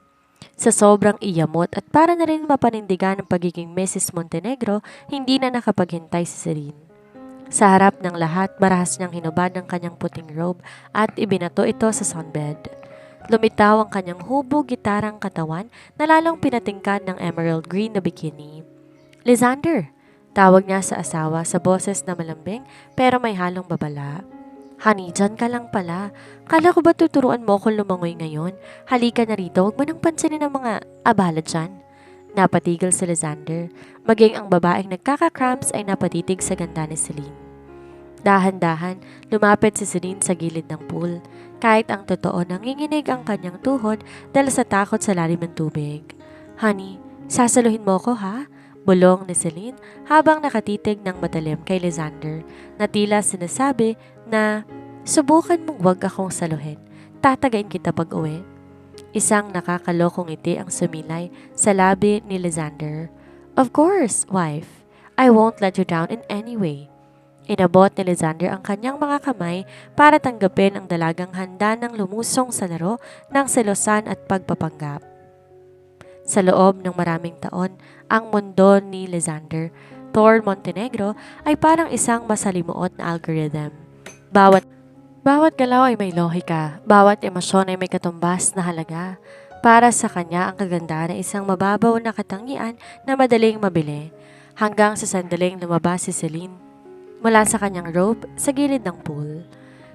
Sa sobrang iyamot at para na rin mapanindigan ng pagiging Mrs. Montenegro, hindi na nakapaghintay si Celine. Sa harap ng lahat, marahas niyang hinubad ang kanyang puting robe at ibinato ito sa sunbed. Lumitaw ang kanyang hubog gitarang katawan na lalong pinatingkad ng emerald green na bikini. Lysander! Tawag niya sa asawa sa boses na malambing pero may halong babala. Honey, dyan ka lang pala. Kala ko ba tuturuan mo kung lumangoy ngayon? Halika na rito, huwag mo nang pansinin ang mga abala dyan. Napatigil si Lysander, maging ang babaeng nagkaka-cramps ay napatitig sa ganda ni Celine. Dahan-dahan, lumapit si Celine sa gilid ng pool, kahit ang totoo nanginginig ang kanyang tuhod dahil sa takot sa lalim ng tubig. Honey, sasaluhin mo ko ha? Bulong ni Celine habang nakatitig ng matalim kay Lysander na tila sinasabi na subukan mong wag akong saluhin. Tatagain kita pag uwi. Isang nakakalokong ngiti ang sumilay sa labi ni Lysander. Of course, wife. I won't let you down in any way. Inabot ni Lysander ang kanyang mga kamay para tanggapin ang dalagang handa ng lumusong sa laro ng selosan at pagpapanggap. Sa loob ng maraming taon, ang mundo ni Lysander, Thor Montenegro, ay parang isang masalimuot na algorithm. Bawat galaw ay may lohika, bawat emosyon ay may katumbas na halaga. Para sa kanya ang kagandahan ay isang mababaw na katangian na madaling mabili, hanggang sa sandaling lumabas si Celine mula sa kanyang robe sa gilid ng pool.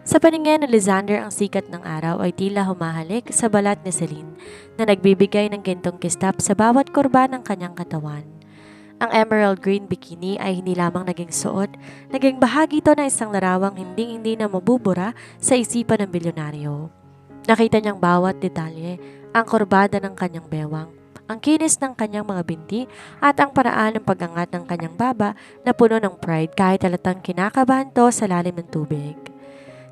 Sa paningin ni Lysander, ang sikat ng araw ay tila humahalik sa balat ni Celine na nagbibigay ng gintong kistap sa bawat kurba ng kanyang katawan. Ang emerald green bikini ay hindi lamang naging suot, naging bahagi ito ng isang larawang hindi na mabubura sa isipan ng bilyonaryo. Nakita niyang bawat detalye, ang kurbada ng kanyang bewang, ang kinis ng kanyang mga binti at ang paraan ng pag-angat ng kanyang baba na puno ng pride kahit halatang kinakabahan to sa lalim ng tubig.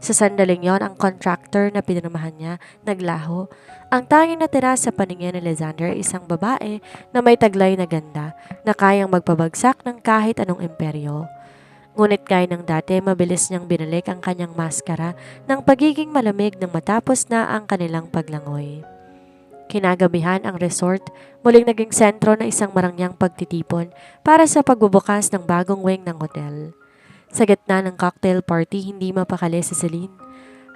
Sa sandaling yon, ang contractor na pinirmahan niya naglaho. Ang tanging natira sa paningin ni Lysander ay isang babae na may taglay na ganda na kayang magpabagsak ng kahit anong imperyo. Ngunit gaya ng dati, mabilis niyang binalik ang kanyang maskara ng pagiging malamig nang matapos na ang kanilang paglangoy. Kinagabihan, ang resort muling naging sentro ng isang marangyang pagtitipon para sa pagbubukas ng bagong wing ng hotel. Sa gitna ng cocktail party, hindi mapakali si Celine.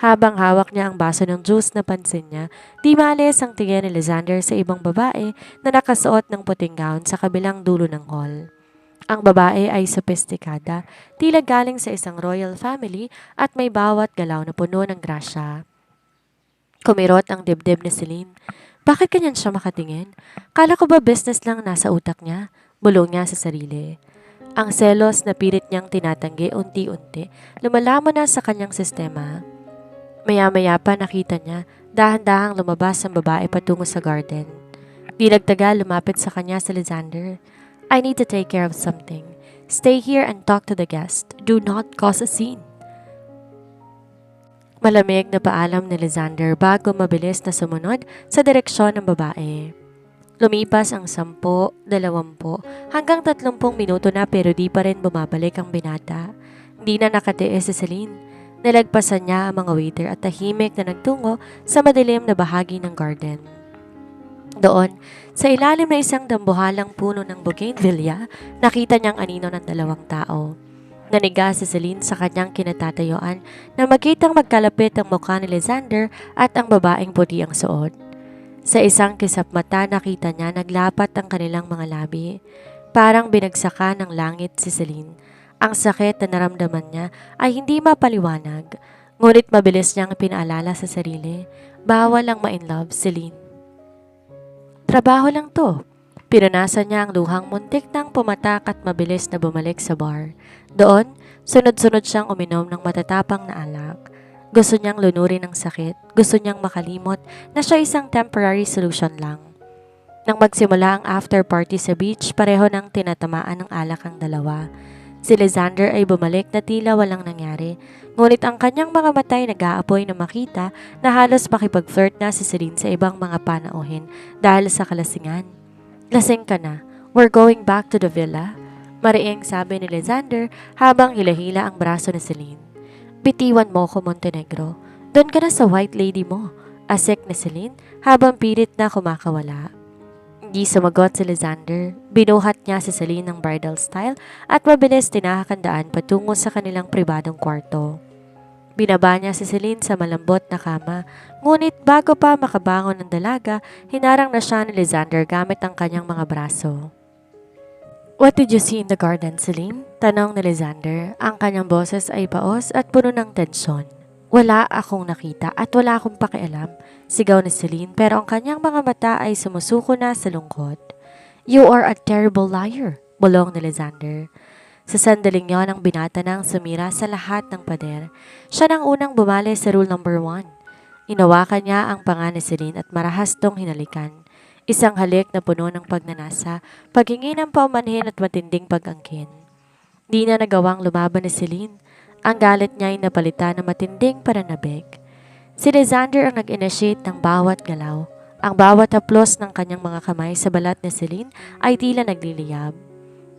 Habang hawak niya ang baso ng juice, napansin niya, di maalis ang tingin ni Lysander sa ibang babae na nakasuot ng puting gown sa kabilang dulo ng hall. Ang babae ay sopistikada, tila galing sa isang royal family at may bawat galaw na puno ng grasya. Kumirot ang dibdib ni Celine. Bakit kanyan siya makatingin? Kala ko ba business lang nasa utak niya? Bulong niya sa sarili. Ang selos na pilit niyang tinatanggi unti-unti, lumalamon na sa kanyang sistema. Maya-maya pa nakita niya, dahan-dahang lumabas ang babae patungo sa garden. Di nagtagal, lumapit sa kanya si Lysander. I need to take care of something. Stay here and talk to the guest. Do not cause a scene. Malamig na paalam ni Lysander bago mabilis na sumunod sa direksyon ng babae. Lumipas ang 10, 20, hanggang 30 minuto na pero di pa rin bumabalik ang binata. Di na nakatiis si Celine. Nilagpasan niya ang mga waiter at tahimik na nagtungo sa madilim na bahagi ng garden. Doon, sa ilalim na isang dambuhalang puno ng bougainvillea, nakita niyang anino ng 2 tao. Naniga si Celine sa kanyang kinatatayuan na makitang magkalapit ang mukha ni Lysander at ang babaeng puti ang suot. Sa isang kisap mata, nakita niya naglapat ang kanilang mga labi. Parang binagsakan ng langit si Celine. Ang sakit na naramdaman niya ay hindi mapaliwanag, ngunit mabilis niyang pinaalala sa sarili. Bawal ang ma-inlove, Celine. Trabaho lang to. Pinunasan niya ang luhang muntik nang pumatak at mabilis na bumalik sa bar. Doon, sunod-sunod siyang uminom ng matatapang na alak. Gusto niyang lunurin ang sakit, gusto niyang makalimot na siya isang temporary solution lang. Nang magsimula ang after party sa beach, pareho nang tinatamaan ng alak ang dalawa. Si Lysander ay bumalik na tila walang nangyari, ngunit ang kanyang mga matay nag-aapoy na makita na halos makipag-flirt na si Celine sa ibang mga panauhin dahil sa kalasingan. Lasing ka na, we're going back to the villa, mariing sabi ni Lysander habang hila-hila ang braso ni Celine. Bitiwan mo ko, Montenegro. Doon ka na sa white lady mo, asik ni Celine habang pilit na kumakawala. Hindi sumagot si Lysander. Binuhat niya si Celine ng bridal style at mabilis tinahakandaan patungo sa kanilang pribadong kwarto. Binaba niya si Celine sa malambot na kama, ngunit bago pa makabangon ng dalaga, hinarang na siya ni Lysander gamit ang kanyang mga braso. What did you see in the garden, Celine? Tanong ni Lysander. Ang kanyang boses ay paos at puno ng tensyon. Wala akong nakita at wala akong pakialam, sigaw ni Celine pero ang kanyang mga mata ay sumusuko na sa lungkot. You are a terrible liar, bulong ni Lysander. Sa sandaling yon ang binata nang sumira sa lahat ng pader. Siya nang unang bumali sa rule number 1. Inawakan niya ang panga ni Celine at marahas tong hinalikan. Isang halik na puno ng pagnanasa, paghingi ng paumanhin at matinding pag-angkin. Di na nagawang lumaban ni Celine. Ang galit niya ay napalitan ng matinding pananabik. Si Lysander ang nag-initiate ng bawat galaw. Ang bawat haplos ng kanyang mga kamay sa balat ni Celine ay tila nagliliyab.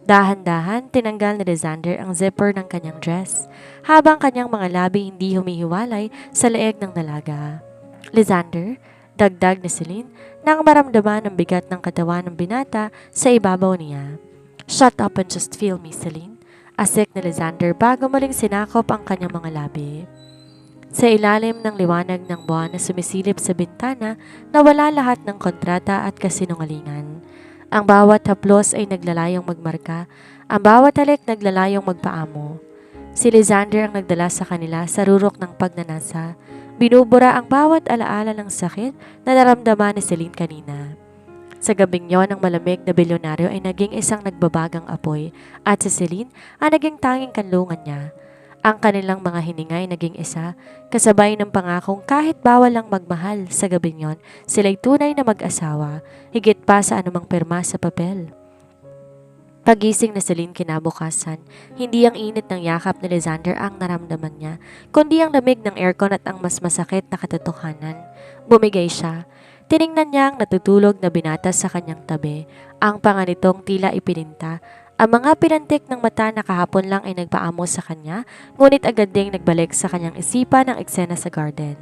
Dahan-dahan, tinanggal ni Lysander ang zipper ng kanyang dress, habang kanyang mga labi hindi humihiwalay sa leeg ng dalaga. Lysander, dagdag ni Celine, nang maramdaman ang bigat ng katawan ng binata sa ibabaw niya. Shut up and just feel me, Celine. Asik ni Lysander bago muling sinakop ang kanyang mga labi. Sa ilalim ng liwanag ng buwan na sumisilip sa bintana, nawala lahat ng kontrata at kasinungalingan. Ang bawat haplos ay naglalayong magmarka, ang bawat halik naglalayong magpaamo. Si Lysander ang nagdala sa kanila sa rurok ng pagnanasa. Binubura ang bawat alaala ng sakit na naramdaman ni Celine kanina. Sa gabing yon, ang malamig na bilyonaryo ay naging isang nagbabagang apoy at si Celine ang naging tanging kanlungan niya. Ang kanilang mga hiningay naging isa, kasabay ng pangakong kahit bawal lang magmahal sa gabing yon, sila'y tunay na mag-asawa, higit pa sa anumang pirma sa papel. Pagising na Celine kinabukasan, hindi ang init ng yakap ni Lysander ang naramdaman niya, kundi ang lamig ng aircon at ang mas masakit na katotohanan. Bumigay siya. Tiningnan niya ang natutulog na binata sa kanyang tabi, ang panganitong tila ipininta. Ang mga pinantik ng mata na kahapon lang ay nagpaamo sa kanya, ngunit agad ding nagbalik sa kanyang isipan ang eksena sa garden.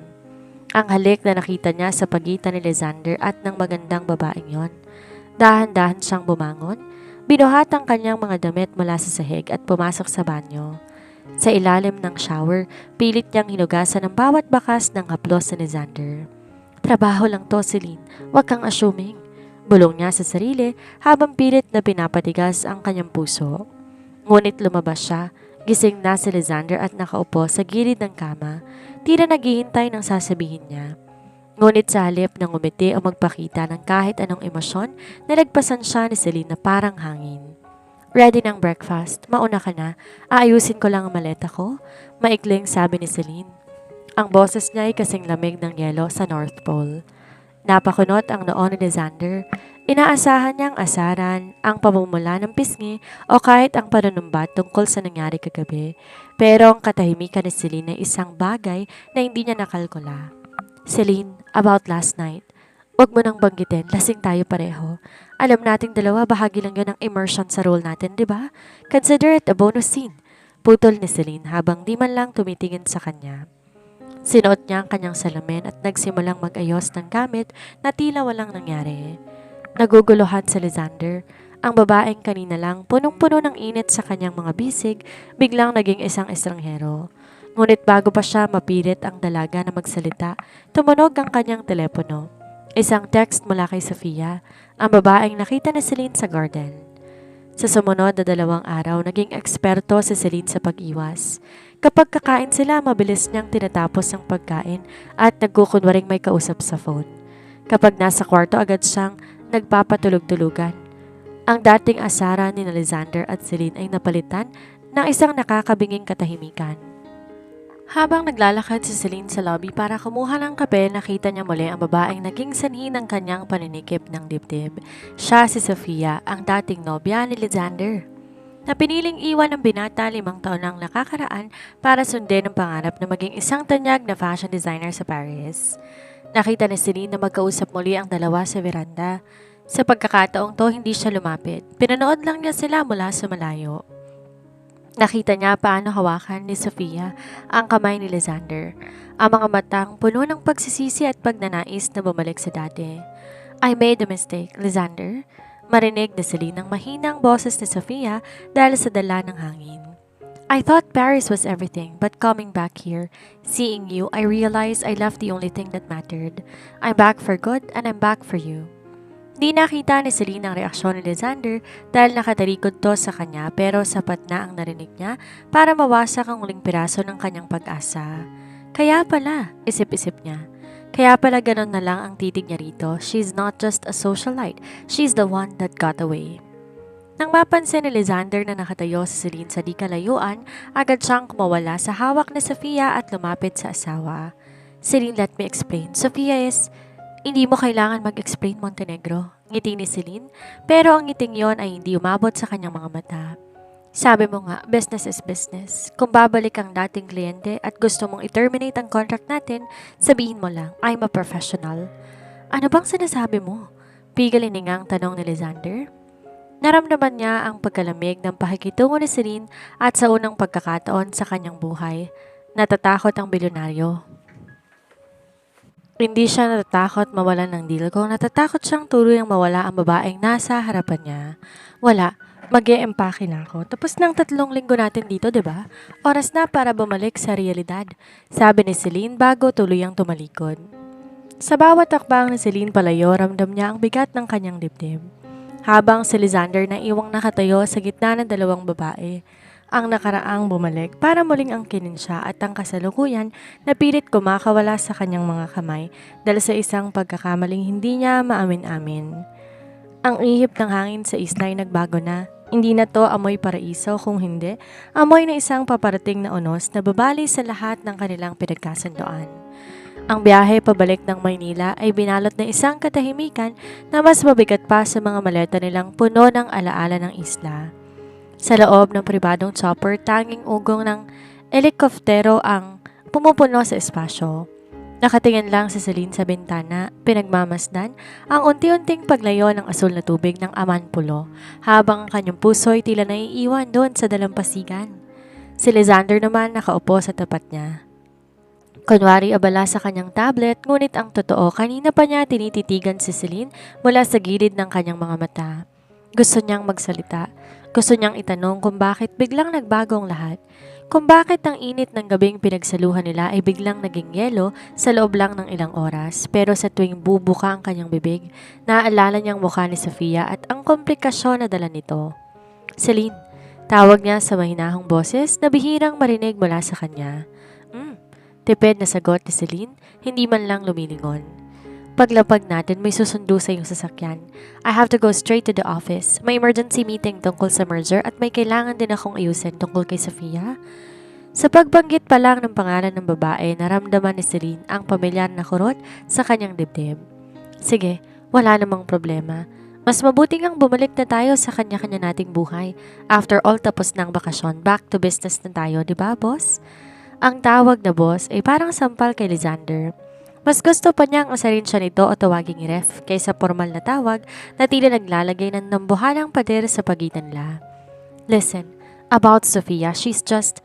Ang halik na nakita niya sa pagitan ni Lysander at ng magandang babaeng yon. Dahan-dahan siyang bumangon, binuhat ang kanyang mga damit mula sa sahig at pumasok sa banyo. Sa ilalim ng shower, pilit niyang hinugasan ang bawat bakas ng haplos ni Lysander. Trabaho lang to, Celine. Huwag kang assuming. Bulong niya sa sarili habang pilit na pinapatigas ang kanyang puso. Ngunit lumabas siya, gising na si Lysander at nakaupo sa gilid ng kama, tila naghihintay ng sasabihin niya. Ngunit sa halip ng umiti o magpakita ng kahit anong emosyon, nalagpasan siya ni Celine na parang hangin. Ready ng breakfast, mauna ka na, aayusin ko lang ang maleta ko, maikling sabi ni Celine. Ang boses niya ay kasing lamig ng yelo sa North Pole. Napakunot ang noo ni Lysander. Inaasahan niyang asaran, ang pamumula ng pisngi o kahit ang panunumbat tungkol sa nangyari kagabi. Pero ang katahimikan ni Celine ay isang bagay na hindi niya nakalkula. Celine, about last night. Huwag mo nang banggitin, lasing tayo pareho. Alam nating dalawa, bahagi lang yun ng immersion sa role natin, di ba? Consider it a bonus scene. Putol ni Celine habang di man lang tumitingin sa kanya. Sinuot niya ang kanyang salamin at nagsimulang mag-ayos ng gamit na tila walang nangyari. Naguguluhan si Lysander. Ang babaeng kanina lang punong-puno ng init sa kanyang mga bisig, biglang naging isang estranghero. Ngunit bago pa siya mapilit ang dalaga na magsalita, tumunog ang kanyang telepono. Isang text mula kay Sofia, ang babaeng nakita ni Celine sa garden. Sa sumunod na 2 araw, naging eksperto si Celine sa pag-iwas. Kapag kakain sila, mabilis niyang tinatapos ang pagkain at nagkukunwaring may kausap sa phone. Kapag nasa kwarto, agad siyang nagpapatulog-tulugan. Ang dating asara ni Lysander at Celine ay napalitan ng isang nakakabinging katahimikan. Habang naglalakad si Celine sa lobby para kumuha ng kape, nakita niya muli ang babaeng naging sanhi ng kanyang paninikip ng dibdib. Siya si Sofia, ang dating nobya ni Lysander, na piniling iwan ng binata 5 taon nang nakakaraan para sundin ang pangarap na maging isang tanyag na fashion designer sa Paris. Nakita ni Celine na magkausap muli ang dalawa sa veranda. Sa pagkakataong to, hindi siya lumapit. Pinanood lang niya sila mula sa malayo. Nakita niya paano hawakan ni Sofia ang kamay ni Lysander. Ang mga matang puno ng pagsisisi at pagnanais na bumalik sa dati. I made a mistake, Lysander. Marinig ni Celine ang mahinang boses ni Sofia dahil sa dala ng hangin. I thought Paris was everything, but coming back here, seeing you, I realized I left the only thing that mattered. I'm back for good and I'm back for you. Di nakita ni Celine ang reaksyon ni Lysander dahil nakatalikod to sa kanya, pero sapat na ang narinig niya para mawasak ang uling piraso ng kanyang pag-asa. Kaya pala, isip-isip niya. Kaya pala ganon na lang ang titig niya rito. She's not just a socialite, she's the one that got away. Nang mapansin ni Lysander na nakatayo si Celine sa di kalayuan, agad siyang kumawala sa hawak ni Sofia at lumapit sa asawa. Celine, let me explain. Sofia is, hindi mo kailangan mag-explain, Montenegro. Ngiti ni Celine, pero ang ngiting yon ay hindi umabot sa kanyang mga mata. Sabi mo nga, business is business. Kung babalik ang dating kliyente at gusto mong i-terminate ang contract natin, sabihin mo lang, I'm a professional. Ano bang sinasabi mo? Pigil hiningang tanong ni Lysander. Naramdaman niya ang pagkalamig ng pakikitungo ni Celine at sa unang pagkakataon sa kanyang buhay. Natatakot ang bilyonaryo. Hindi siya natatakot mawalan ng deal ko, natatakot siyang tuluyang mawala ang babaeng nasa harapan niya. Wala, mag-e-empake na ako. Tapos ng 3 linggo natin dito, 'di ba? Oras na para bumalik sa realidad, sabi ni Celine bago tuluyang tumalikod. Sa bawat takbang ni Celine palayo, ramdam niya ang bigat ng kanyang dibdib. Habang si Lysander na iwang nakatayo sa gitna ng 2 babae, ang nakaraang bumalik para muling angkinin siya at ang kasalukuyan na pilit kumakawala sa kanyang mga kamay dahil sa isang pagkakamaling hindi niya maamin-amin. Ang ihip ng hangin sa isla ay nagbago na. Hindi na to amoy paraiso, kung hindi, amoy na isang paparating na unos na babali sa lahat ng kanilang pinagkasunduan. Ang biyahe pabalik ng Maynila ay binalot ng isang katahimikan na mas mabigat pa sa mga maleta nilang puno ng alaala ng isla. Sa loob ng pribadong chopper, tanging ugong ng helikoptero ang pumupuno sa espasyo. Nakatingin lang si Celine sa bintana, pinagmamasdan ang unti-unting paglayo ng asul na tubig ng Amanpulo, habang ang kanyang puso'y tila naiiwan doon sa dalampasigan. Si Lysander naman nakaupo sa tapat niya. Kunwari abala sa kanyang tablet, ngunit ang totoo, kanina pa niya tinititigan si Celine mula sa gilid ng kanyang mga mata. Gusto niyang magsalita. Gusto niyang itanong kung bakit biglang nagbago ang lahat. Kung bakit ang init ng gabing pinagsaluhan nila ay biglang naging yelo sa loob lang ng ilang oras. Pero sa tuwing bubuka ang kanyang bibig, naaalala niyang mukha ni Sofia at ang komplikasyon na dala nito. Celine, tawag niya sa mahinahong boses na bihirang marinig mula sa kanya. Tipid na sagot ni Celine, hindi man lang lumilingon. Paglapag natin, may susundo sa iyong sasakyan. I have to go straight to the office. May emergency meeting tungkol sa merger at may kailangan din akong ayusin tungkol kay Sofia. Sa pagbanggit pa lang ng pangalan ng babae, naramdaman ni Celine ang pamilyar na kurot sa kanyang dibdib. Sige, wala namang problema. Mas mabuting ang bumalik na tayo sa kanya-kanya nating buhay. After all, tapos na ang bakasyon, back to business na tayo, di ba, boss? Ang tawag na boss ay parang sampal kay Lysander. Mas gusto pa niyang asarin siya nito o tawaging ref kaysa formal na tawag na tila naglalagay ng nambuhalang pader sa pagitan nila. Listen, about Sofia, she's just...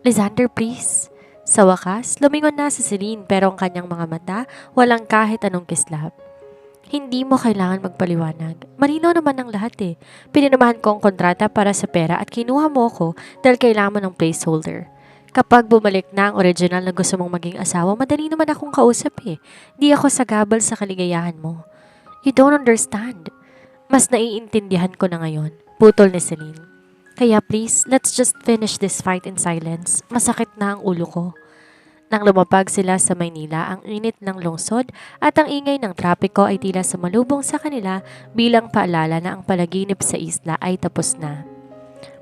Lysander, please. Sa wakas, lumingon na si Celine pero ang kanyang mga mata walang kahit anong kislap. Hindi mo kailangan magpaliwanag. Malinaw naman ang lahat eh. Pinirmahan ko ang kontrata para sa pera at kinuha mo ko dahil kailangan mo ng placeholder. Kapag bumalik na ang original na gusto mong maging asawa, madali naman akong kausap eh. Di ako sagabal sa kaligayahan mo. You don't understand. Mas naiintindihan ko na ngayon. Putol ni Celine. Kaya please, let's just finish this fight in silence. Masakit na ang ulo ko. Nang lumapag sila sa Maynila, ang init ng lungsod at ang ingay ng trapiko ay tila sumalubong sa kanila bilang paalala na ang palaginip sa isla ay tapos na.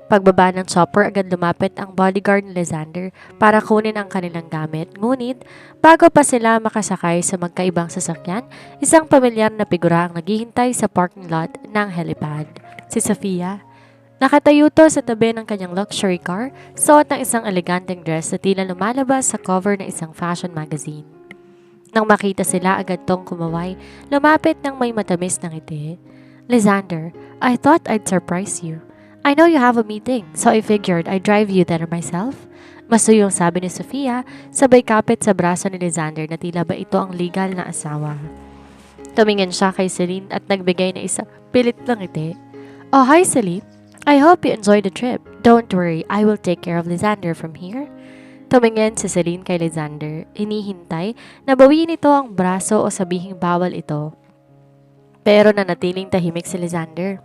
Pagbaba ng chopper, agad lumapit ang bodyguard ni Lysander para kunin ang kanilang gamit. Ngunit, bago pa sila makasakay sa magkaibang sasakyan, isang pamilyar na figura ang naghihintay sa parking lot ng helipad. Si Sofia. Nakatayo to sa tabi ng kanyang luxury car, suot ng isang eleganteng dress na tila lumalabas sa cover ng isang fashion magazine. Nang makita sila, agad tong kumaway, lumapit ng may matamis na ngiti. Lysander, I thought I'd surprise you. I know you have a meeting, so I figured I'd drive you there myself. Masuyong sabi ni Sofia, sabay kapit sa braso ni Lysander na tila ba ito ang legal na asawa. Tumingin siya kay Celine at nagbigay na isa pilit lang ngiti. Oh, hi Celine. I hope you enjoyed the trip. Don't worry, I will take care of Lysander from here. Tumingin si Celine kay Lysander. Hinihintay na bawiin ito ang braso o sabihing bawal ito. Pero nanatiling tahimik si Lysander.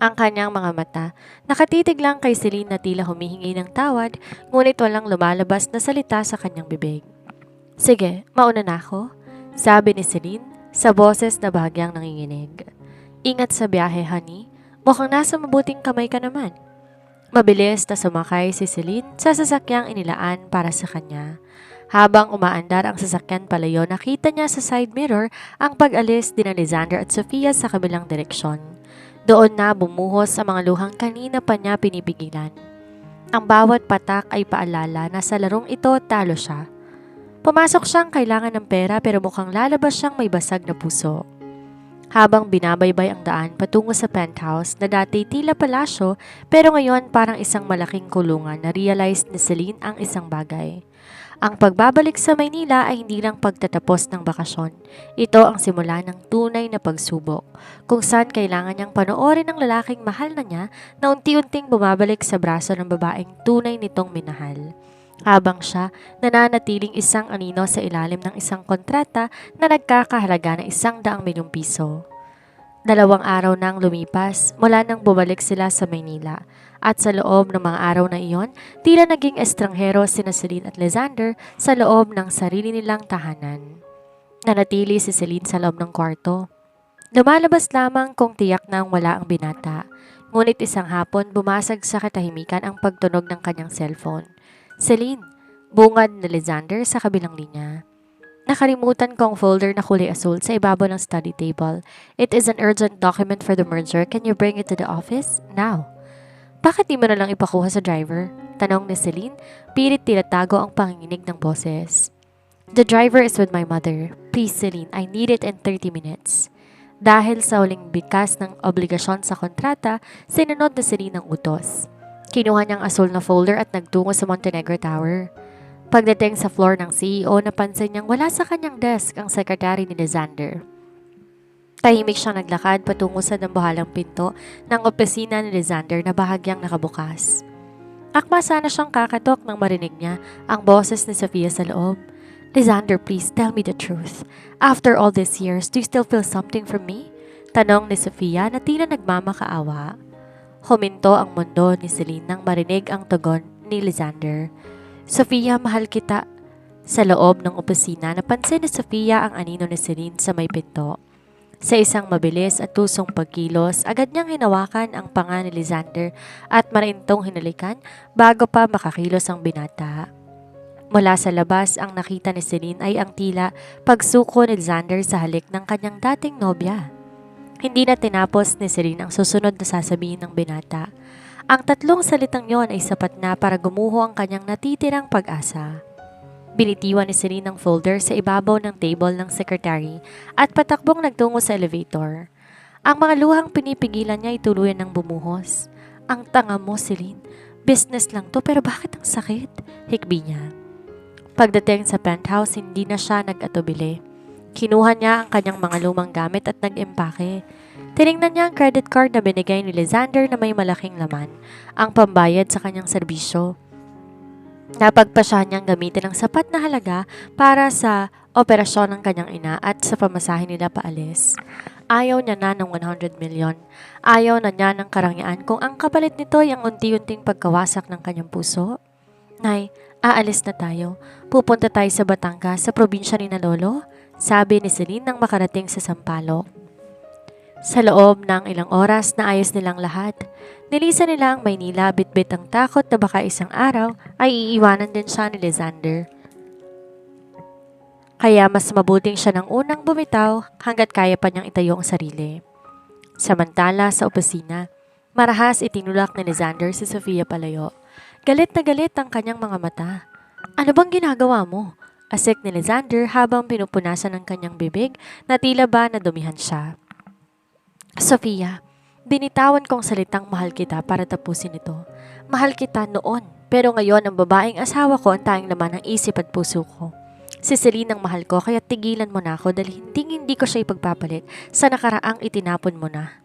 Ang kanyang mga mata, nakatitig lang kay Celine na tila humihingi ng tawad, ngunit walang lumalabas na salita sa kanyang bibig. Sige, mauna na ako. Sabi ni Celine sa boses na bahagyang nanginginig. Ingat sa biyahe, honey. Mukhang nasa mabuting kamay ka naman. Mabilis na sumakay si Celine sa sasakyang inilaan para sa kanya. Habang umaandar ang sasakyan palayo, nakita niya sa side mirror ang pag-alis ni Alexander at Sofia sa kabilang direksyon. Doon na bumuhos ang mga luhang kanina pa niya pinipigilan. Ang bawat patak ay paalala na sa larong ito talo siya. Pumasok siyang kailangan ng pera pero mukhang lalabas siyang may basag na puso. Habang binabaybay ang daan patungo sa penthouse na dati tila palasyo pero ngayon parang isang malaking kulungan, na-realize ni Celine ang isang bagay. Ang pagbabalik sa Maynila ay hindi lang pagtatapos ng bakasyon. Ito ang simula ng tunay na pagsubok, kung saan kailangan niyang panoorin ang lalaking mahal na niya na unti-unting bumabalik sa braso ng babaeng tunay nitong minahal. Habang siya nananatiling isang anino sa ilalim ng isang kontrata na nagkakahalaga ng 100 milyong piso. 2 araw nang lumipas mula nang bumalik sila sa Maynila at sa loob ng mga araw na iyon, tila naging estranghero sina Celine at Alexander sa loob ng sarili nilang tahanan. Nanatili si Celine sa loob ng kwarto. Lumalabas lamang kung tiyak nang wala ang binata. Ngunit isang hapon bumasag sa katahimikan ang pagtunog ng kanyang cellphone. Celine, bungad ni Alexander sa kabilang linya. Nakalimutan ko ang folder na kulay asul sa ibabaw ng study table. It is an urgent document for the merger. Can you bring it to the office? Now. Bakit di mo na lang ipakuha sa driver? Tanong ni Celine, pilit tinatago ang panginginig ng boses. The driver is with my mother. Please Celine, I need it in 30 minutes. Dahil sa huling bigkas ng obligasyon sa kontrata, sinunod ni Celine ang utos. Kinuha niyang asul na folder at nagtungo sa Montenegro Tower. Pagdating sa floor ng CEO, napansin niyang wala sa kanyang desk ang sekretary ni Alexander. Tahimik siyang naglakad patungo sa dambuhalang pinto ng opisina ni Alexander na bahagyang nakabukas. Akma sana siyang kakatok nang marinig niya ang boses ni Sofia sa loob. Alexander, please tell me the truth. After all these years, do you still feel something from me? Tanong ni Sofia na tila nagmamakaawa. Huminto ang mundo ni Celine nang marinig ang tugon ni Alexander. Sofia, mahal kita. Sa loob ng opisina, napansin ni Sofia ang anino ni Celine sa may pinto. Sa isang mabilis at tusong pagkilos, agad niyang hinawakan ang panga ni Alexander at marintong hinalikan bago pa makakilos ang binata. Mula sa labas, ang nakita ni Celine ay ang tila pagsuko ni Alexander sa halik ng kanyang dating nobya. Hindi na tinapos ni Celine ang susunod na sasabihin ng binata. Ang 3 salitang yon ay sapat na para gumuho ang kanyang natitirang pag-asa. Binitiwan ni Celine ang folder sa ibabaw ng table ng secretary at patakbong nagtungo sa elevator. Ang mga luhang pinipigilan niya ay tuluyan ng bumuhos. Ang tanga mo, Celine. Business lang to pero bakit ang sakit? Hikbi niya. Pagdating sa penthouse, hindi na siya nag-atubili. Kinuha niya ang kanyang mga lumang gamit at nag-empake. Tiningnan niya ang credit card na binigay ni Alexander na may malaking laman, ang pambayad sa kanyang serbisyo. Napagpasya niyang gamitin ang sapat na halaga para sa operasyon ng kanyang ina at sa pamasahe nila paalis. Ayaw niya na ng 100 milyon. Ayaw na niya ng karangyaan kung ang kapalit nito ay ang unti-unting pagkawasak ng kanyang puso. Nay, aalis na tayo. Pupunta tayo sa Batangas, sa probinsya ni na Lolo, sabi ni Celine nang makarating sa Sampaloc. Sa loob ng ilang oras, naayos nilang lahat. Nilisan nila ang Maynila, bitbit ang takot na baka isang araw ay iiwanan din siya ni Alexander. Kaya mas mabuting siya ng unang bumitaw hanggat kaya pa niyang itayo ang sarili. Samantala sa opisina, marahas itinulak ni Alexander si Sofia palayo. Galit na galit ang kanyang mga mata. Ano bang ginagawa mo? Asik ni Alexander habang pinupunasan ng kanyang bibig na tila ba nadumihan siya. Sofia, binitawan kong salitang mahal kita para tapusin ito. Mahal kita noon, pero ngayon ang babaeng asawa ko ang tanging laman ng isip at puso ko. Si Celine ang mahal ko kaya tigilan mo na ako dahil hindi ko siya ipagpapalit sa nakaraang itinapon mo na.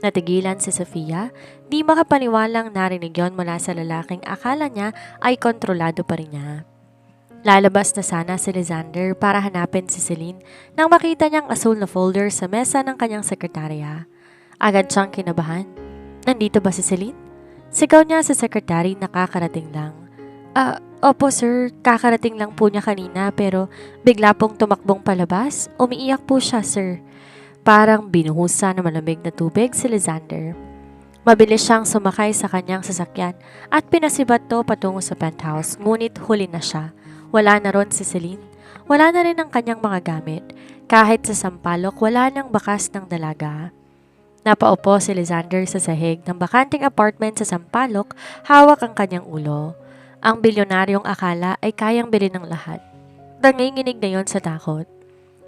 Natigilan si Sofia, di makapaniwalang narinig yon mula sa lalaking akala niya ay kontrolado pa rin niya. Lalabas na sana si Alexander para hanapin si Celine nang makita niyang asul na folder sa mesa ng kanyang sekretarya. Agad siyang kinabahan. Nandito ba si Celine? Sigaw niya sa sekretary, nakakarating lang. Opo sir, kakarating lang po niya kanina pero bigla pong tumakbong palabas. Umiiyak po siya sir. Parang binuhusan ng malamig na tubig si Lysander. Mabilis siyang sumakay sa kanyang sasakyan at pinasibat to patungo sa penthouse, ngunit huli na siya. Wala na ron si Celine. Wala na rin ang kanyang mga gamit. Kahit sa sampalok, wala nang bakas ng dalaga. Napaupo si Lysander sa sahig ng bakanting apartment sa sampalok, hawak ang kanyang ulo. Ang bilyonaryong akala ay kayang bilhin ng lahat. Nanginginig na yon sa takot.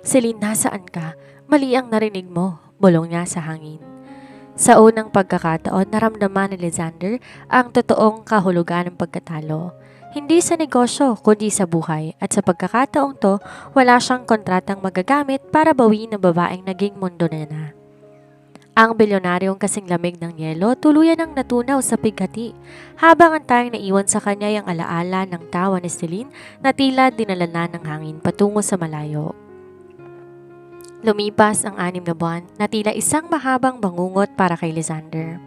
Celine, nasaan ka? Mali ang narinig mo, bulong niya sa hangin. Sa unang pagkakataon, naramdaman ni Lysander ang totoong kahulugan ng pagkatalo. Hindi sa negosyo, kundi sa buhay. At sa pagkakataong to, wala siyang kontratang magagamit para bawiin ang babaeng naging mundo niya na. Ang bilyonaryong kasing lamig ng yelo tuluyan ang natunaw sa pighati, habang ang tayong naiwan sa kanya ay ang alaala ng tawa ni Celine na tila dinala na ng hangin patungo sa malayo. Lumipas ang 6 na buwan na tila isang mahabang bangungot para kay Lysander.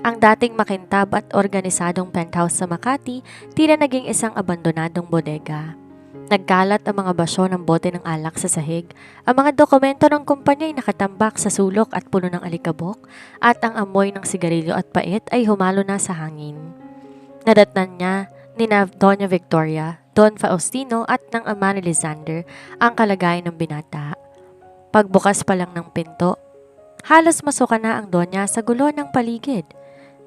Ang dating makintab at organisadong penthouse sa Makati tila naging isang abandonadong bodega. Nagkalat ang mga basyo ng bote ng alak sa sahig, ang mga dokumento ng kumpanya ay nakatambak sa sulok at puno ng alikabok, at ang amoy ng sigarilyo at pait ay humalo na sa hangin. Nadatnan niya ni Doña Victoria, Don Faustino at ng ama ni Lysander ang kalagayan ng binata. Pagbukas pa lang ng pinto, halos masuka na ang donya sa gulo ng paligid.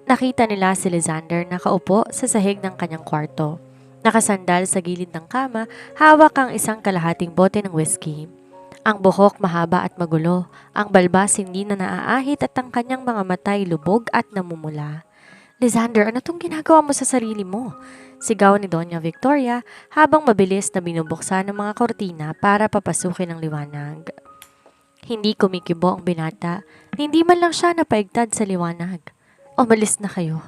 Nakita nila si Lysander nakaupo sa sahig ng kanyang kwarto. Nakasandal sa gilid ng kama, hawak ang isang kalahating bote ng whiskey. Ang buhok mahaba at magulo, ang balbas hindi na naaahit at ang kanyang mga matay lubog at namumula. Lysander, ano tong ginagawa mo sa sarili mo? Sigaw ni Doña Victoria habang mabilis na binubuksan ng mga kortina para papasukin ang liwanag. Hindi kumikibo ang binata, hindi man lang siya napaigtad sa liwanag. Umalis na kayo.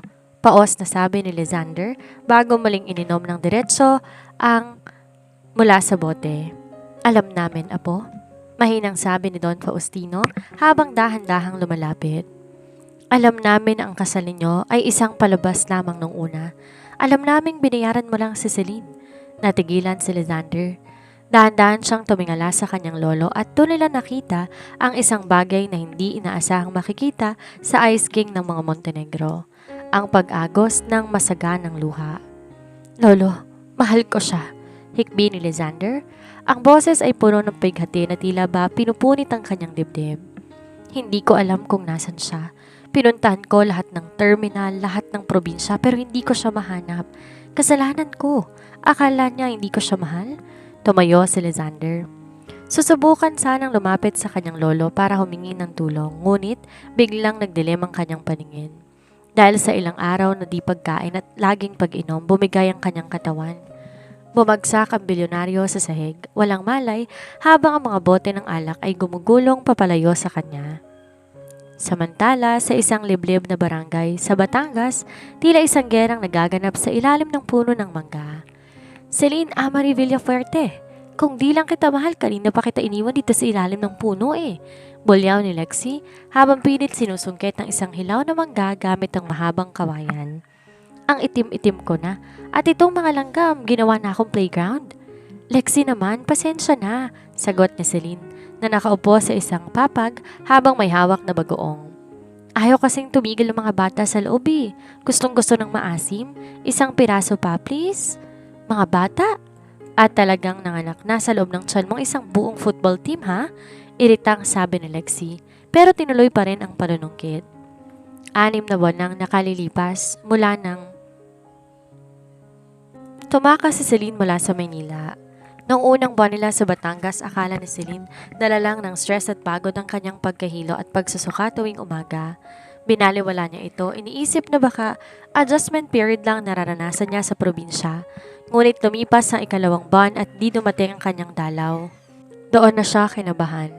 Paos na sabi ni Lysander bago maling ininom ng diretso ang mula sa bote. Alam namin, apo. Mahinang sabi ni Don Faustino habang dahan-dahang lumalapit. Alam namin ang kasal ninyo ay isang palabas lamang nung una. Alam naming binayaran mo lang si Celine. Natigilan si Lysander. Dahan-dahan siyang tumingala sa kanyang lolo at doon nila nakita ang isang bagay na hindi inaasahang makikita sa Ice King ng mga Montenegro. Ang pag-agos ng masaganang luha. Lolo, mahal ko siya, hikbi ni Lysander. Ang boses ay puno ng pighati na tila ba pinupunit ang kanyang dibdib. Hindi ko alam kung nasan siya. Pinuntahan ko lahat ng terminal, lahat ng probinsya pero hindi ko siya mahanap. Kasalanan ko. Akala niya hindi ko siya mahal? Tumayo si Lysander. Susubukan sanang lumapit sa kanyang lolo para humingi ng tulong, ngunit biglang nagdilim ang kanyang paningin. Dahil sa ilang araw na di pagkain at laging pag-inom, bumigay ang kanyang katawan. Bumagsak ang bilyonaryo sa sahig, walang malay, habang ang mga bote ng alak ay gumugulong papalayo sa kanya. Samantala, sa isang liblib na barangay sa Batangas, tila isang gerang nagaganap sa ilalim ng puno ng mangga. Celine Amari Villafuerte, kung di lang kita mahal, kanina pa kita iniwan dito sa ilalim ng puno eh. Bulyaw ni Lexi habang pilit sinusungkit ng isang hilaw na mangga gamit ang mahabang kawayan. Ang itim-itim ko na at itong mga langgam ginawa na akong playground. Lexi naman, pasensya na, sagot ni Celine na nakaupo sa isang papag habang may hawak na bagoong. Ayaw kasing tumigil ng mga bata sa loob eh. Gustong-gusto ng maasim. Isang piraso pa please. Mga bata? At talagang nanganak na sa loob ng tiyan mong isang buong football team ha? Iritang sabi ni Lexi, pero tinuloy pa rin ang panunungkit. 6 na buwan nang nakalilipas mula nang tumakas si Celine mula sa Maynila. Noong unang buwan nila sa Batangas, akala ni Celine dala lang ng stress at pagod ang kanyang pagkahilo at pagsusuka tuwing umaga. Binaliwala niya ito, iniisip na baka adjustment period lang nararanasan niya sa probinsya. Ngunit lumipas ang 2 buwan at di dumating ang kanyang dalaw. Doon na siya kinabahan.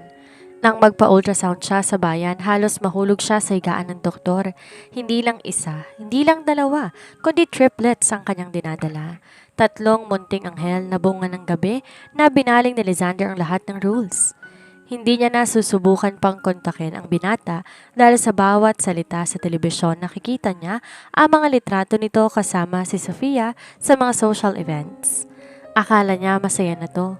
Nang magpa-ultrasound siya sa bayan, halos mahulog siya sa higaan ng doktor. Hindi lang isa, hindi lang 2, kundi triplets ang kanyang dinadala. 3 munting anghel na bunga ng gabi na binaling ni Lysander ang lahat ng rules. Hindi niya na susubukan pang kontakin ang binata dahil sa bawat salita sa telebisyon nakikita niya ang mga litrato nito kasama si Sofia sa mga social events. Akala niya masaya na to.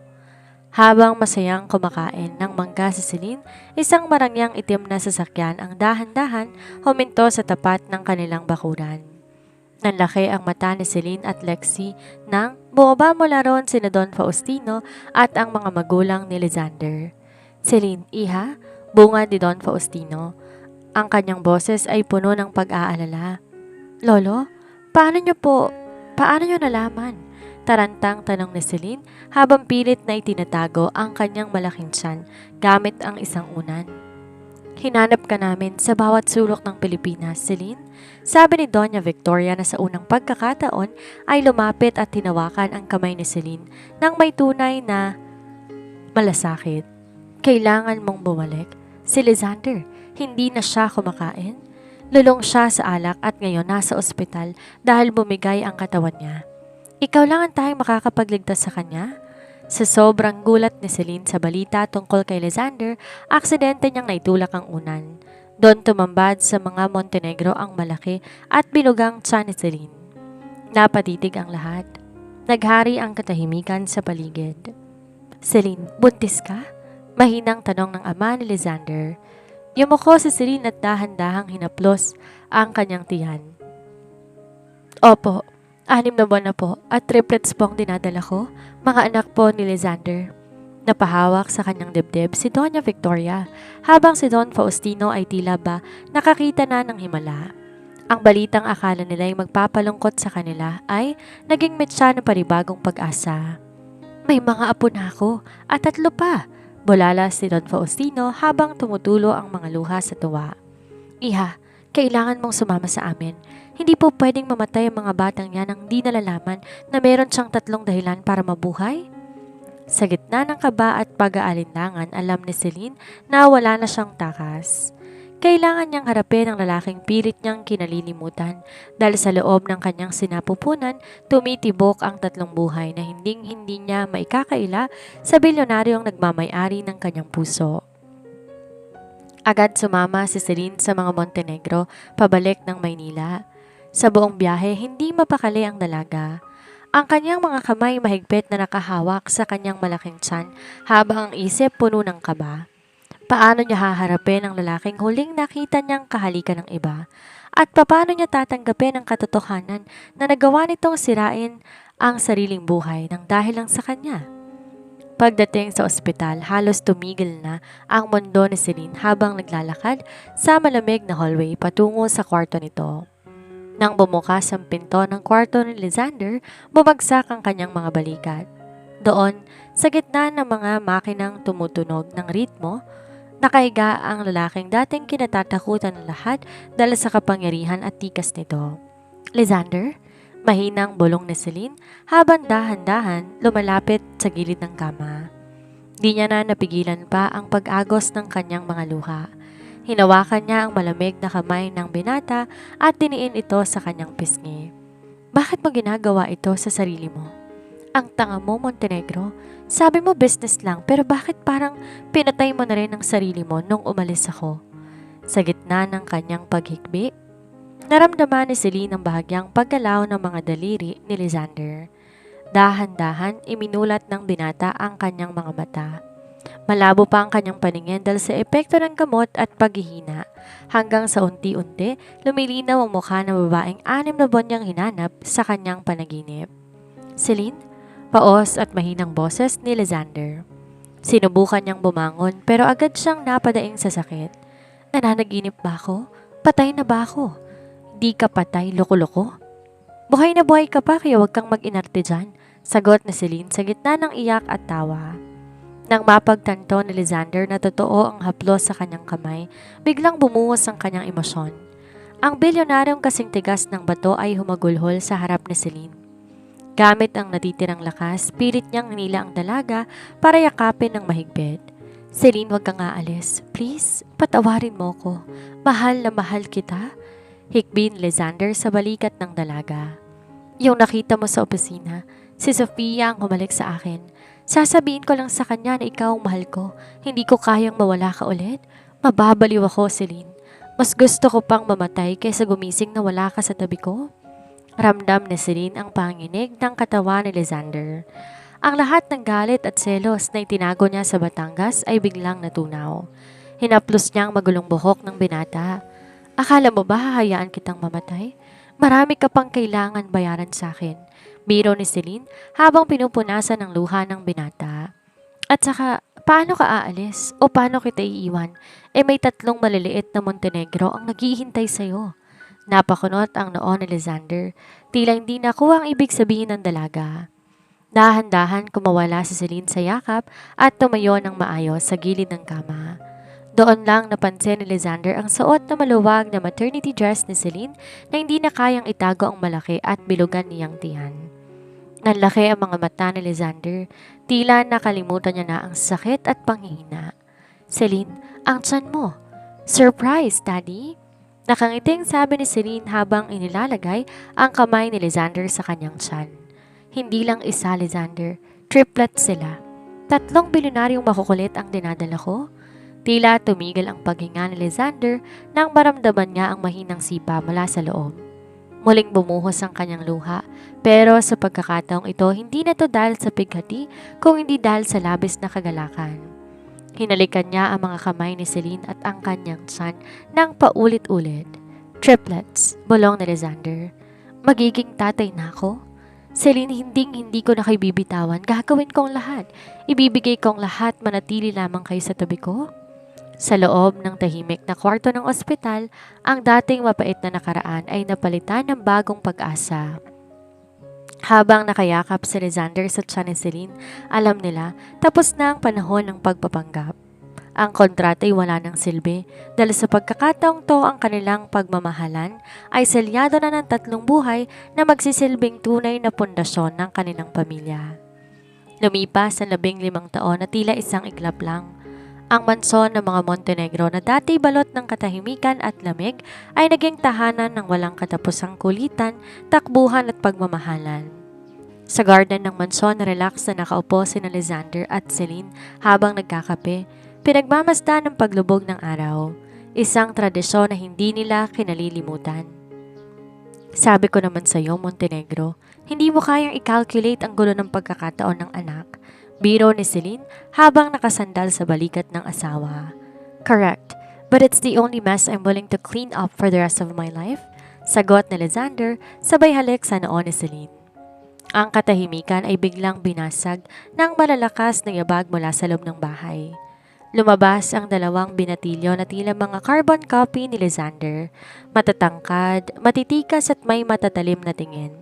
Habang masayang kumakain ng mangga si Celine, isang marangyang itim na sasakyan ang dahan-dahan huminto sa tapat ng kanilang bakuran. Nanlaki ang mata ni Celine at Lexi nang bumaba mula roon sina Don Faustino at ang mga magulang ni Lizander. Celine, iha, bunga ni Don Faustino. Ang kanyang boses ay puno ng pag-aalala. Lolo, paano niyo nalaman? Tarantang tanong ni Celine habang pilit na itinatago ang kanyang malaking tiyan gamit ang isang unan. Hinanap ka namin sa bawat sulok ng Pilipinas, Celine. Sabi ni Doña Victoria na sa unang pagkakataon ay lumapit at tinawakan ang kamay ni Celine nang may tunay na malasakit. Kailangan mong bumalik. Si Lizander, hindi na siya kumakain. Lulong siya sa alak at ngayon nasa ospital dahil bumigay ang katawan niya. Ikaw lang ang tayong makakapagligtas sa kanya? Sa sobrang gulat ni Celine sa balita tungkol kay Lizander, aksidente niyang naitulak ang unan. Doon tumambad sa mga Montenegro ang malaki at binugang tiyan ni Celine. Napatitig ang lahat. Naghari ang katahimikan sa paligid. Celine, buntis ka? Mahinang tanong ng ama ni Lizander. Yumuko si Celine at dahan-dahang hinaplos ang kanyang tiyan. Opo. 6 na buwan na po at triplets po ang dinadala ko, mga anak po ni Lizander. Napahawak sa kanyang dibdib si Doña Victoria habang si Don Faustino ay tila ba nakakita na ng himala. Ang balitang akala nila ay magpapalungkot sa kanila ay naging mitsa ng panibagong pag-asa. May mga apo na ako at 3 pa, bulala si Don Faustino habang tumutulo ang mga luha sa tuwa. Iha, kailangan mong sumama sa amin. Hindi po pwedeng mamatay ang mga batang yan nang di nalalaman na meron siyang 3 dahilan para mabuhay. Sa gitna ng kaba at pag-aalinlangan, alam ni Celine na wala na siyang takas. Kailangan niyang harapin ang lalaking pilit niyang kinalilimutan dahil sa loob ng kanyang sinapupunan, tumitibok ang 3 buhay na hindi niya maikakaila sa bilyonaryong nagmamay-ari ng kanyang puso. Agad sumama si Celine sa mga Montenegro pabalik ng Maynila. Sa buong biyahe, hindi mapakali ang dalaga. Ang kanyang mga kamay mahigpit na nakahawak sa kanyang malaking tiyan habang ang isip puno ng kaba. Paano niya haharapin ang lalaking huling nakita niyang kahalikan ng iba? At paano niya tatanggapin ang katotohanan na nagawa nitong sirain ang sariling buhay ng dahil lang sa kanya? Pagdating sa ospital, halos tumigil na ang mundo ni Celine habang naglalakad sa malamig na hallway patungo sa kwarto nito. Nang bumukas ang pinto ng kwarto ni Lizander, bumagsak ang kanyang mga balikat. Doon, sa gitna ng mga makinang tumutunog ng ritmo, nakahiga ang lalaking dating kinatatakutan ng lahat dahil sa kapangyarihan at tikas nito. Lizander? Mahinang bulong ni Celine habang dahan-dahan lumalapit sa gilid ng kama. Di niya na napigilan pa ang pag-agos ng kanyang mga luha. Hinawakan niya ang malamig na kamay ng binata at diniin ito sa kanyang pisngi. Bakit mo ginagawa ito sa sarili mo? Ang tanga mo, Montenegro. Sabi mo business lang pero bakit parang pinatay mo na rin ang sarili mo nung umalis ako? Sa gitna ng kanyang paghikbi, naramdaman ni Celine ang bahagyang paggalaw ng mga daliri ni Lizander. Dahan-dahan iminulat ng binata ang kanyang mga mata. Malabo pa ang kanyang paningin dahil sa epekto ng gamot at paghihina, hanggang sa unti-unti lumilinaw ang mukha ng babaeng 6 na buwan niyang hinanap sa kanyang panaginip. Celine? Paos at mahinang boses ni Lizander. Sinubukan niyang bumangon pero agad siyang napadaing sa sakit. Nananaginip ba ako? Patay na ba ako? Di ka patay, loko-loko? Buhay na buhay ka pa kaya huwag kang mag-inarte dyan, sagot ni Celine sa gitna ng iyak at tawa. Nang mapagtanto ni Lizander na totoo ang haplos sa kanyang kamay, biglang bumuhos ang kanyang emosyon. Ang bilyonaryong kasing tigas ng bato ay humagulhol sa harap ni Celine. Gamit ang natitirang lakas, pilit niyang hinila ang dalaga para yakapin ng mahigpit. Celine, huwag kang aalis. Please, patawarin mo ko. Mahal na mahal kita. Hikbi ni Lizander sa balikat ng dalaga. Yung nakita mo sa opisina, si Sofia ang humalik sa akin. Sasabihin ko lang sa kanya na ikaw ang mahal ko. Hindi ko kayang mawala ka ulit. Mababaliw ako, Celine. Mas gusto ko pang mamatay kaysa gumising na wala ka sa tabi ko. Ramdam ni Celine ang panginig ng katawan ni Lysander. Ang lahat ng galit at selos na itinago niya sa Batangas ay biglang natunaw. Hinaplos niya ang magulong buhok ng binata. Akala mo ba hahayaan kitang mamatay? Marami ka pang kailangan bayaran sa akin. Biro ni Celine habang pinupunasan ng luha ng binata. At saka, paano ka aalis? O paano kita iiwan? May 3 maliliit na Montenegro ang naghihintay sa'yo. Napakunot ang noo ni Lysander. Tila hindi nakuha ang ibig sabihin ng dalaga. Dahan-dahan kumawala si Celine sa yakap at tumayo ng maayos sa gilid ng kama. Doon lang napansin ni Lysander ang suot na maluwag na maternity dress ni Celine na hindi na kayang itago ang malaki at bilugan niyang tiyan. Nanlaki ang mga mata ni Lysander, tila nakalimutan niya na ang sakit at panghihina. Celine, ang tiyan mo. Surprise, Daddy! Nakangiting sabi ni Celine habang inilalagay ang kamay ni Lysander sa kanyang tiyan. Hindi lang isa, Lysander. Triplet sila. 3 bilyonaryong makukulit ang dinadala ko. Tila tumigil ang paghinga ni Lysander nang maramdaman niya ang mahinang sipa mula sa loob. Muling bumuhos ang kanyang luha, pero sa pagkakataong ito hindi na to dahil sa pighati kung hindi dahil sa labis na kagalakan. Hinalikan niya ang mga kamay ni Celine at ang kanyang tiyan nang paulit-ulit. Triplets, bulong ni Lysander. Magiging tatay na ako? Celine, hindi ko na kayo bibitawan. Gagawin ko ang lahat. Ibibigay ko ang lahat, manatili lamang kayo sa tabi ko. Sa loob ng tahimik na kwarto ng ospital, ang dating mapait na nakaraan ay napalitan ng bagong pag-asa. Habang nakayakap si Lysander sa tiyan ni Celine, alam nila tapos na ang panahon ng pagpapanggap. Ang kontrata ay wala ng silbi dahil sa pagkakataong to ang kanilang pagmamahalan ay selyado na ng 3 buhay na magsisilbing tunay na pundasyon ng kanilang pamilya. Lumipas ang 15 taon na tila isang iglap lang. Ang mansyon ng mga Montenegro na dati balot ng katahimikan at lamig ay naging tahanan ng walang katapusang kulitan, takbuhan at pagmamahalan. Sa garden ng mansyon, relax na nakaupo si Lysander at Celine habang nagkakape. Pinagmamasdan ng paglubog ng araw, isang tradisyon na hindi nila kinalilimutan. Sabi ko naman sa iyo, Montenegro, hindi mo kayang i-calculate ang gulo ng pagkakataon ng anak. Biro ni Celine habang nakasandal sa balikat ng asawa. Correct, but it's the only mess I'm willing to clean up for the rest of my life. Sagot ni Lysander, sabay halik sa noo ni Celine. Ang katahimikan ay biglang binasag ng malalakas na yabag mula sa loob ng bahay. Lumabas ang 2 binatilyo na tila mga carbon copy ni Lysander. Matatangkad, matitikas at may matatalim na tingin.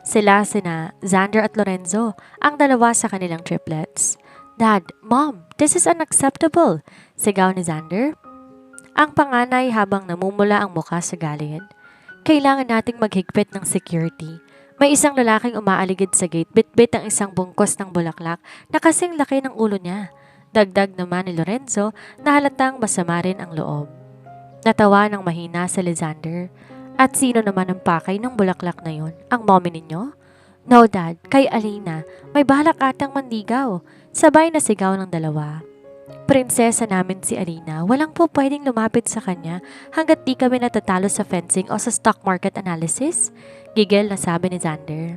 Sila sina Xander at Lorenzo, ang 2 sa kanilang triplets. Dad, Mom, this is unacceptable, sigaw ni Xander. Ang panganay habang namumula ang mukha sa galit. Kailangan nating maghigpit ng security. May isang lalaking umaaligid sa gate, bitbit ang isang bungkos ng bulaklak na kasing laki ng ulo niya. Dagdag naman ni Lorenzo na halatang masama rin ang loob. Natawa ng mahina sa Lysander. At sino naman ang pakay ng bulaklak na yon? Ang mommy ninyo? No, Dad. Kay Alina. May balak atang manligaw. Sabay na sigaw ng 2. Prinsesa namin si Alina. Walang po pwedeng lumapit sa kanya hanggat di kami natatalo sa fencing o sa stock market analysis. Gigil na sabi ni Xander.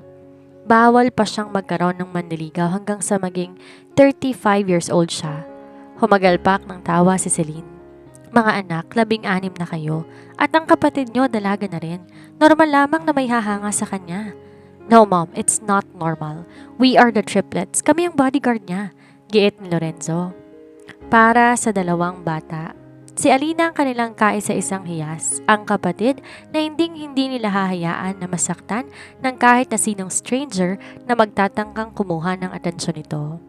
Bawal pa siyang magkaroon ng manliligaw hanggang sa maging 35 years old siya. Humagalpak ng tawa si Celine. Mga anak, 16 na kayo at ang kapatid nyo dalaga na rin. Normal lamang na may hahanga sa kanya. No, Mom, it's not normal. We are the triplets. Kami ang bodyguard niya. Giit ni Lorenzo. Para sa 2 bata, si Alina ang kanilang kaisa-isang hiyas, ang kapatid na hindi nila hahayaan na masaktan ng kahit na sinong stranger na magtatangkang kumuha ng atensyon nito.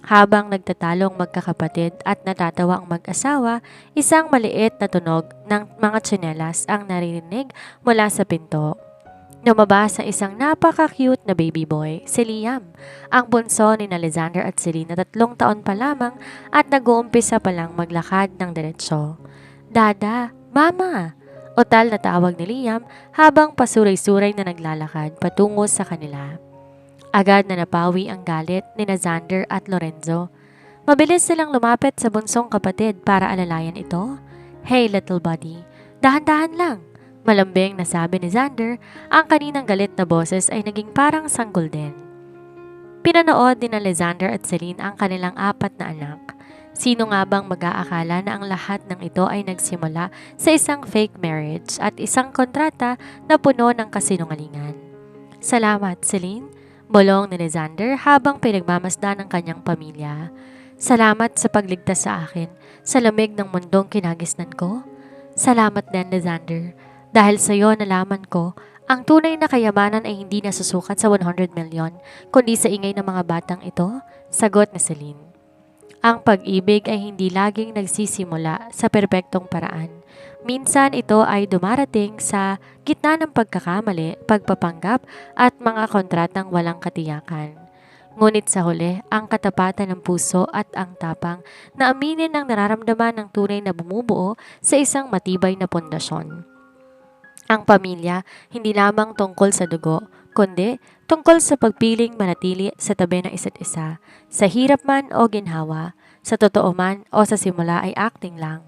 Habang nagtatalong magkakapatid at natatawa ang mag-asawa, isang maliit na tunog ng mga tsinelas ang naririnig mula sa pinto. Lumabas ang isang napaka-cute na baby boy, si Liam, ang bunso ni Lysander at Celine na 3 taon pa lamang at nag-uumpisa pa lang maglakad ng diretsyo. Dada, Mama! Otal na tawag ni Liam habang pasuray-suray na naglalakad patungo sa kanila. Agad na napawi ang galit ni Xander at Lorenzo. Mabilis silang lumapit sa bunsong kapatid para alalayan ito. "Hey little buddy, dahan-dahan lang." Malambing na sabi ni Xander, ang kaninang galit na boses ay naging parang sanggol din. Pinanood din ni Alexander at Celine ang kanilang 4 na anak. Sino nga bang mag-aakala na ang lahat ng ito ay nagsimula sa isang fake marriage at isang kontrata na puno ng kasinungalingan? "Salamat, Celine," bulong ni Alexander habang pinagmamasdan ng kanyang pamilya. "Salamat sa pagligtas sa akin sa lamig ng mundong kinagisnan ko." "Salamat din, Alexander. Dahil sa iyo nalaman ko, ang tunay na kayamanan ay hindi nasusukat sa 100 million, kundi sa ingay ng mga batang ito," sagot ni Celine. Ang pag-ibig ay hindi laging nagsisimula sa perpektong paraan. Minsan ito ay dumarating sa gitna ng pagkakamali, pagpapanggap at mga kontratang walang katiyakan. Ngunit sa huli, ang katapatan ng puso at ang tapang na aminin ang nararamdaman ng tunay na bumubuo sa isang matibay na pundasyon. Ang pamilya, hindi lamang tungkol sa dugo, kundi tungkol sa pagpiling manatili sa tabi ng isa't isa, sa hirap man o ginhawa, sa totoo man o sa simula ay acting lang.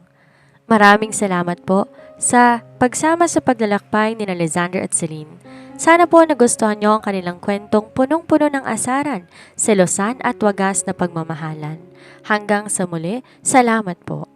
Maraming salamat po sa pagsama sa paglalakbay ni Alexander at Celine. Sana po nagustuhan niyo ang kanilang kwentong punong-puno ng asaran, selosan at wagas na pagmamahalan. Hanggang sa muli, salamat po.